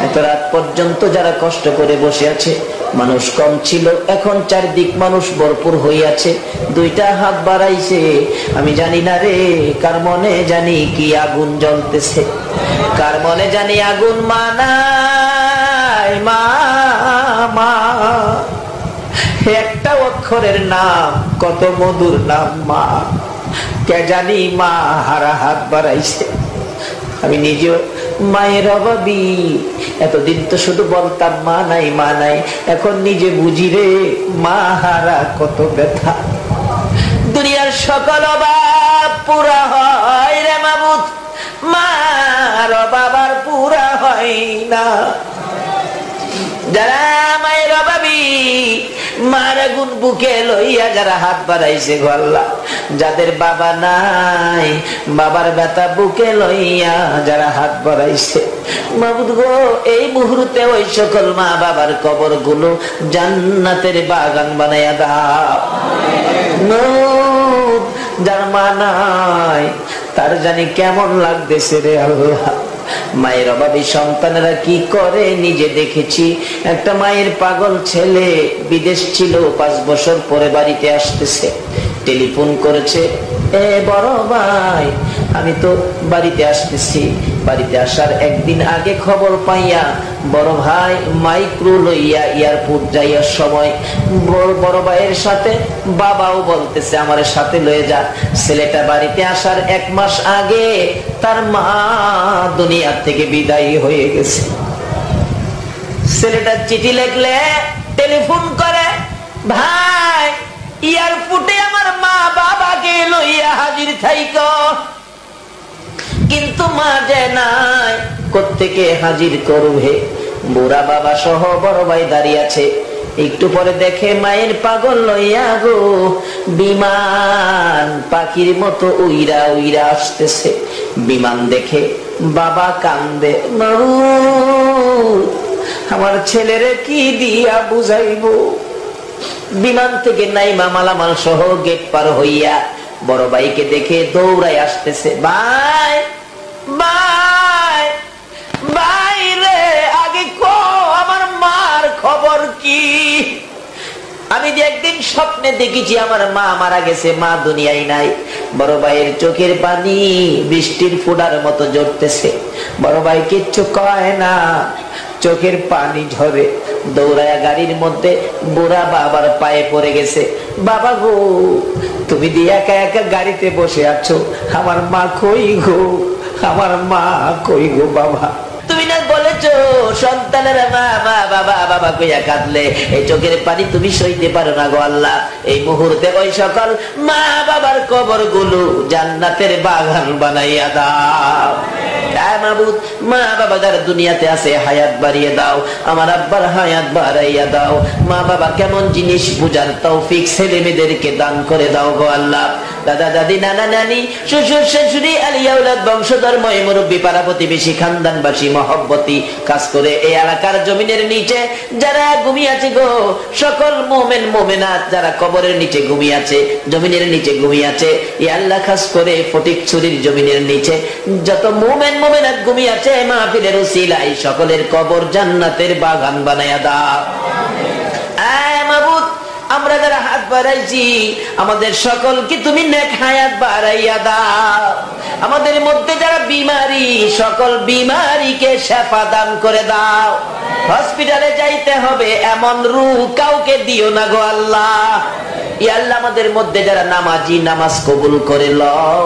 এত রাত পর্যন্ত যারা কষ্ট করে বসে আছে, মানুষ কম ছিল, এখন চারদিক মানুষ ভরপুর হইয়াছে, 2টা হাত বাড়াইছে। আমি জানি না রে কার মনে জানি কি আগুন জ্বলতেছে, কার মনে জানি আগুন মানায়। মা মা একটা অক্ষরের নাম, কত মধুর নাম মা। কে জানি মা হারা হাত বাড়াইছে। আমি নিজেও মায়ের অভাবী, এতদিন তো শুধু বলতাম মা নাই মা নাই, এখন নিজে বুঝি রে মা হারা কত ব্যথা। দুনিয়ার সকল অভাব পুরা হয় না। যারা মায়ের অভাবী, মার গুণ বুকে লইয়া যারা হাত বাড়াইছে গো আল্লাহ, যাদের বাবা নাই বাবার ব্যথা বুকে লইয়া যারা হাত বাড়াইছে মাবুদ গো, এই মুহূর্তে ওই সকল মা বাবার কবর গুলো জান্নাতের বাগান বানাইয়া দাও। যার মা নাই তার জানি কেমন লাগতেছে রে আল্লাহ। মায়ের অভাবী সন্তানেরা কি করে নিজে দেখেছি। একটা মায়ের পাগল ছেলে বিদেশ ছিল, 5 বছর পরে বাড়িতে আসতেছে, টেলিফোন করেছে, এ বড় ভাই আমি তো বাড়িতে আসতেছি। বাড়িতে আসার একদিন আগে খবর পাইয়া বড় ভাই মাইক্রো লইয়া এয়ারপোর্ট যাইয়ার সময় বড় ভাইয়ের সাথে বাবাও বলতেছে আমার সাথে লয়ে যা। ছেলেটা বাড়িতে আসার 1 মাস আগে তার মা দুনিয়া থেকে বিদায় হয়ে গেছে। ছেলেটা চিঠি লিখলে টেলিফোন করে, ভাই এয়ারপোর্টে আমার মা বাবাকে লইয়া হাজির থাইকো। কিন্তু মা যে নাই, কোত্থেকে হাজির করবে? বুড়া বাবা সহ বড় ভাই দাঁড়িয়ে আছে। একটু পরে দেখে মায়ের পাগল লইয়া গো বিমান পাখির মতো উইরা উইরা আসতেছে। বিমান দেখে বাবা কান্দে, আমার ছেলেরে কি দিয়া বুঝাইবো। বিমান থেকে নাইমা মালামাল সহ গেট পার হইয়া বড় ভাইকে দেখে দৌড়াই আসতেছে, ভাই ভাই ভাই রে, আগে কো আমার মার খবর কি? আমি যে একদিন স্বপ্নে দেখেছি আমার মা মারা গেছে, মা দুনিয়ায় নাই। বড় ভাইয়ের চোখের পানি বৃষ্টির ফোঁটার মতো ঝরতেছে। বড় ভাই কিচ্ছু কয় না, চোখের পানি ঝরে। দৌড়ায়া গাড়ির মধ্যে বুড়া বাবার পায়ে পড়ে গেছে, বাবা গো তুমি দিয়ে একা একা গাড়িতে বসে আছো, আমার মা কই গো, আমার মা কই গো বাবা? তুমি না বলেছো সন্তানেরা মা মা বাবা বাবা কইয়া কাঁদলে এই চোখের পানি তুমি সইতে পারো না গো আল্লাহ। এই মুহূর্তে ওই সকল মা বাবার কবর গুলো জান্নাতের বাগান বানাইয়া দাও। মাবুদ, মা বাবা যারা দুনিয়াতে আছে হায়াত বাড়িয়ে দাও, আমার আব্বার হায়াত বাড়াইয়া দাও। মা বাবা কেমন জিনিস বুঝার তৌফিক ছেলে মেয়েদেরকে দান করে দাও গো আল্লাহ। দাদা দাদি নানা নানি শ্বশুর শাশুড়ি আলিয়া আওলাদ বংশধর ময় মুরব্বী পাড়া প্রতিবেশী খানদানবাসী মহব্বতী কাজ করে এই এলাকার জমিনের নিচে যারা ঘুমিয়ে আছে গো, সকল মুমিন মুমিনাত যারা কবরের নিচে ঘুমিয়ে আছে, জমিনের নিচে ঘুমিয়ে আছে, এই আল্লাহ খাস করে ফটিকছড়ির জমিনের নিচে যত মুমিন মুমিনাত ঘুমিয়ে আছে মাহফিলের উসিলায় সকলের কবর জান্নাতের বাগান বানায়া দাও। মাবুদ, আমরা যারা হাত বাড়াইছি আমাদের সকলকে তুমি নেক হায়াত বাড়াইয়া দাও। আমাদের মধ্যে যারা বিমারি সকল বিমারিকে শেফা দান করে দাও। হসপিটালে যাইতে হবে এমন রূহ কাউকে দিও না গো আল্লাহ। ইয়া আল্লাহ, আমাদের মধ্যে যারা নামাজি নামাজ কবুল করে লও,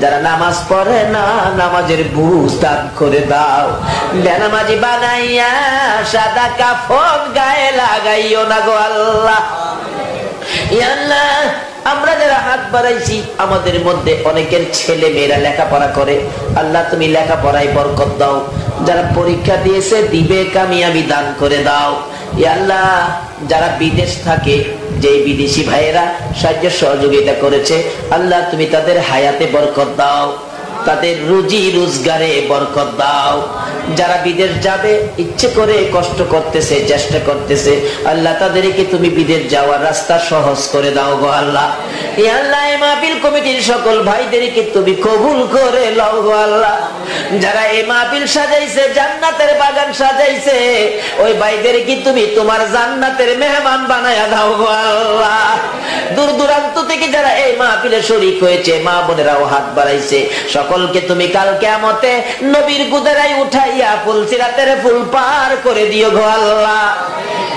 যারা নামাজ পড়ে না নামাজের বুঝ দান করে দাও। বেনামাজি বানাইয়া সাদা কাফন গায়ে লাগাইও না গো আল্লাহ। ইয়া আল্লাহ, আমরা যারা হাত বাড়াইছি আমাদের মধ্যে অনেকের ছেলে মেয়েরা লেখাপড়া করে, আল্লাহ তুমি লেখাপড়ায় বরকত দাও। যারা পরীক্ষা দিয়েছে দিবে কামিয়াবি দান করে দাও। ইয়া আল্লাহ, যারা বিদেশ থাকে, যে বিদেশি ভাইয়েরা সাহায্য সহযোগিতা করেছে, আল্লাহ তুমি তাদের হায়াতে বরকত দাও, তাদের রুজি রোজগারে বরকত দাও। যারা বিদেশ যাবে ইচ্ছে করে কষ্ট করতেছে, চেষ্টা করতেছে, আল্লাহ তাদেরকে তুমি বিদেশ যাওয়ার রাস্তা সহজ করে দাও গো আল্লাহ। এই আল্লাহ এই মাহফিল কমিটির সকল ভাইদেরকে তুমি কবুল করে লও গো আল্লাহ। যারা এই মাহফিল সাজাইছে, জান্নাতের বাগান সাজাইছে, ওই ভাইদেরকে তুমি তোমার জান্নাতের মেহমান বানায়া দাও গো আল্লাহ। দূর দূরান্ত থেকে যারা এই মাহফিলে শরীক হয়েছে, মা বোনেরাও হাত বাড়াইছে, সকলকে তুমি কাল কিয়ামতে নবীর গুদারায় উঠাইয়া ফুলসিরাতের ফুল পার করে দিও গো আল্লাহ।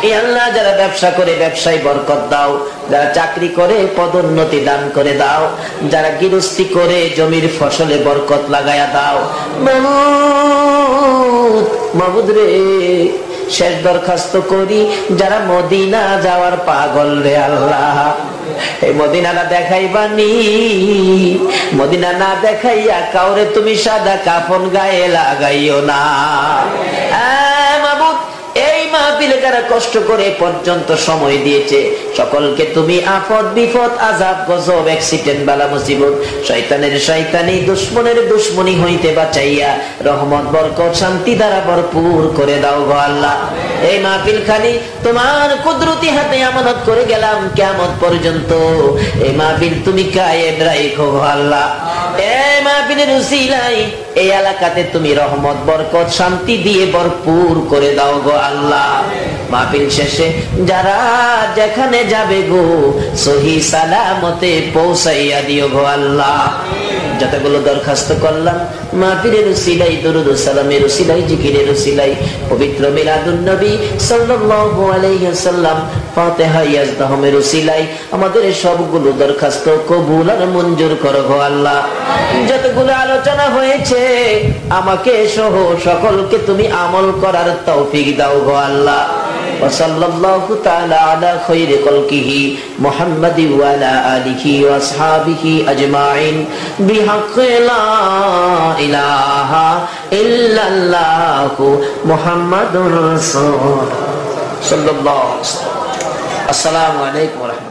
এই আল্লাহ, যারা ব্যবসা করে ব্যবসায় বরকত দাও, যারা চাকরি করে পদোন্নতি দান করে দাও, যারা গৃহস্থী করে জমির ফসলে বরকত লাগায়া দাও। মাবুদ রে, শেষ দরখাস্ত করি, যারা মদিনা যাওয়ার পাগল রে আল্লাহ, এই মদিনাটা দেখাইবানি, মদিনা না দেখাইয়া কাউরে তুমি সাদা কাফন গায়ে লাগাইও না। মাবুদ, এই মাহফিলে যারা কষ্ট করে পর্যন্ত সময় দিয়েছে, সকলকে তুমি আফত বিপদ আযাব গজব অ্যাক্সিডেন্ট বালা মুসিবত শয়তানের শয়তানি দুশমনের দুশমনি হইতে বাঁচাইয়া রহমত বরকত শান্তি দ্বারা ভরপুর করে দাও গো আল্লাহ। এই মাহফিল খানি তোমার কুদরতি হাতে আমানত করে গেলাম কিয়ামত পর্যন্ত। এই মাহফিল তুমি কায়েম রাখো গো আল্লাহ। এই মাহফিলের উসিলায় এই এলাকাতে তুমি রহমত বরকত শান্তি দিয়ে ভরপুর করে দাও গো আল্লাহ। মাহফিল শেষে যারা যেখানে যাবে গো সহি সালামতে পৌঁছাইয়া দিও গো আল্লাহ। যতগুলো দরখাস্ত করলাম মাহফিলের উসিলাই, দরুদ ও সালামের উসিলাই, জিকিরের উসিলাই, পবিত্র মিলাদুন নবী সাল্লাল্লাহু আলাইহি ওয়াসাল্লাম, ফাতিহা ইয়াজদাহমের উসিলাই আমাদের সবগুলো দরখাস্ত কবুল আর মঞ্জুর করো গো আল্লাহ। যতগুলো আলোচনা হয়েছে আমাকে সহ সকলকে তুমি আমল করার তৌফিক দাও গো আল্লাহ। ওয়াসাল্লাল্লাহু তাআলা আলা খায়রি খালকিহি মুহাম্মাদি ওয়া আলা আলিহি ওয়া আসহাবিহি আজমাইন বিহাক্কি লা ইলাহা ইল্লাল্লাহু মুহাম্মাদুর রাসূলুল্লাহ সাল্লাল্লাহু আলাইহি ওয়াসাল্লাম। আসসালামু আলাইকুম ওয়া রাহমাতুল্লাহ।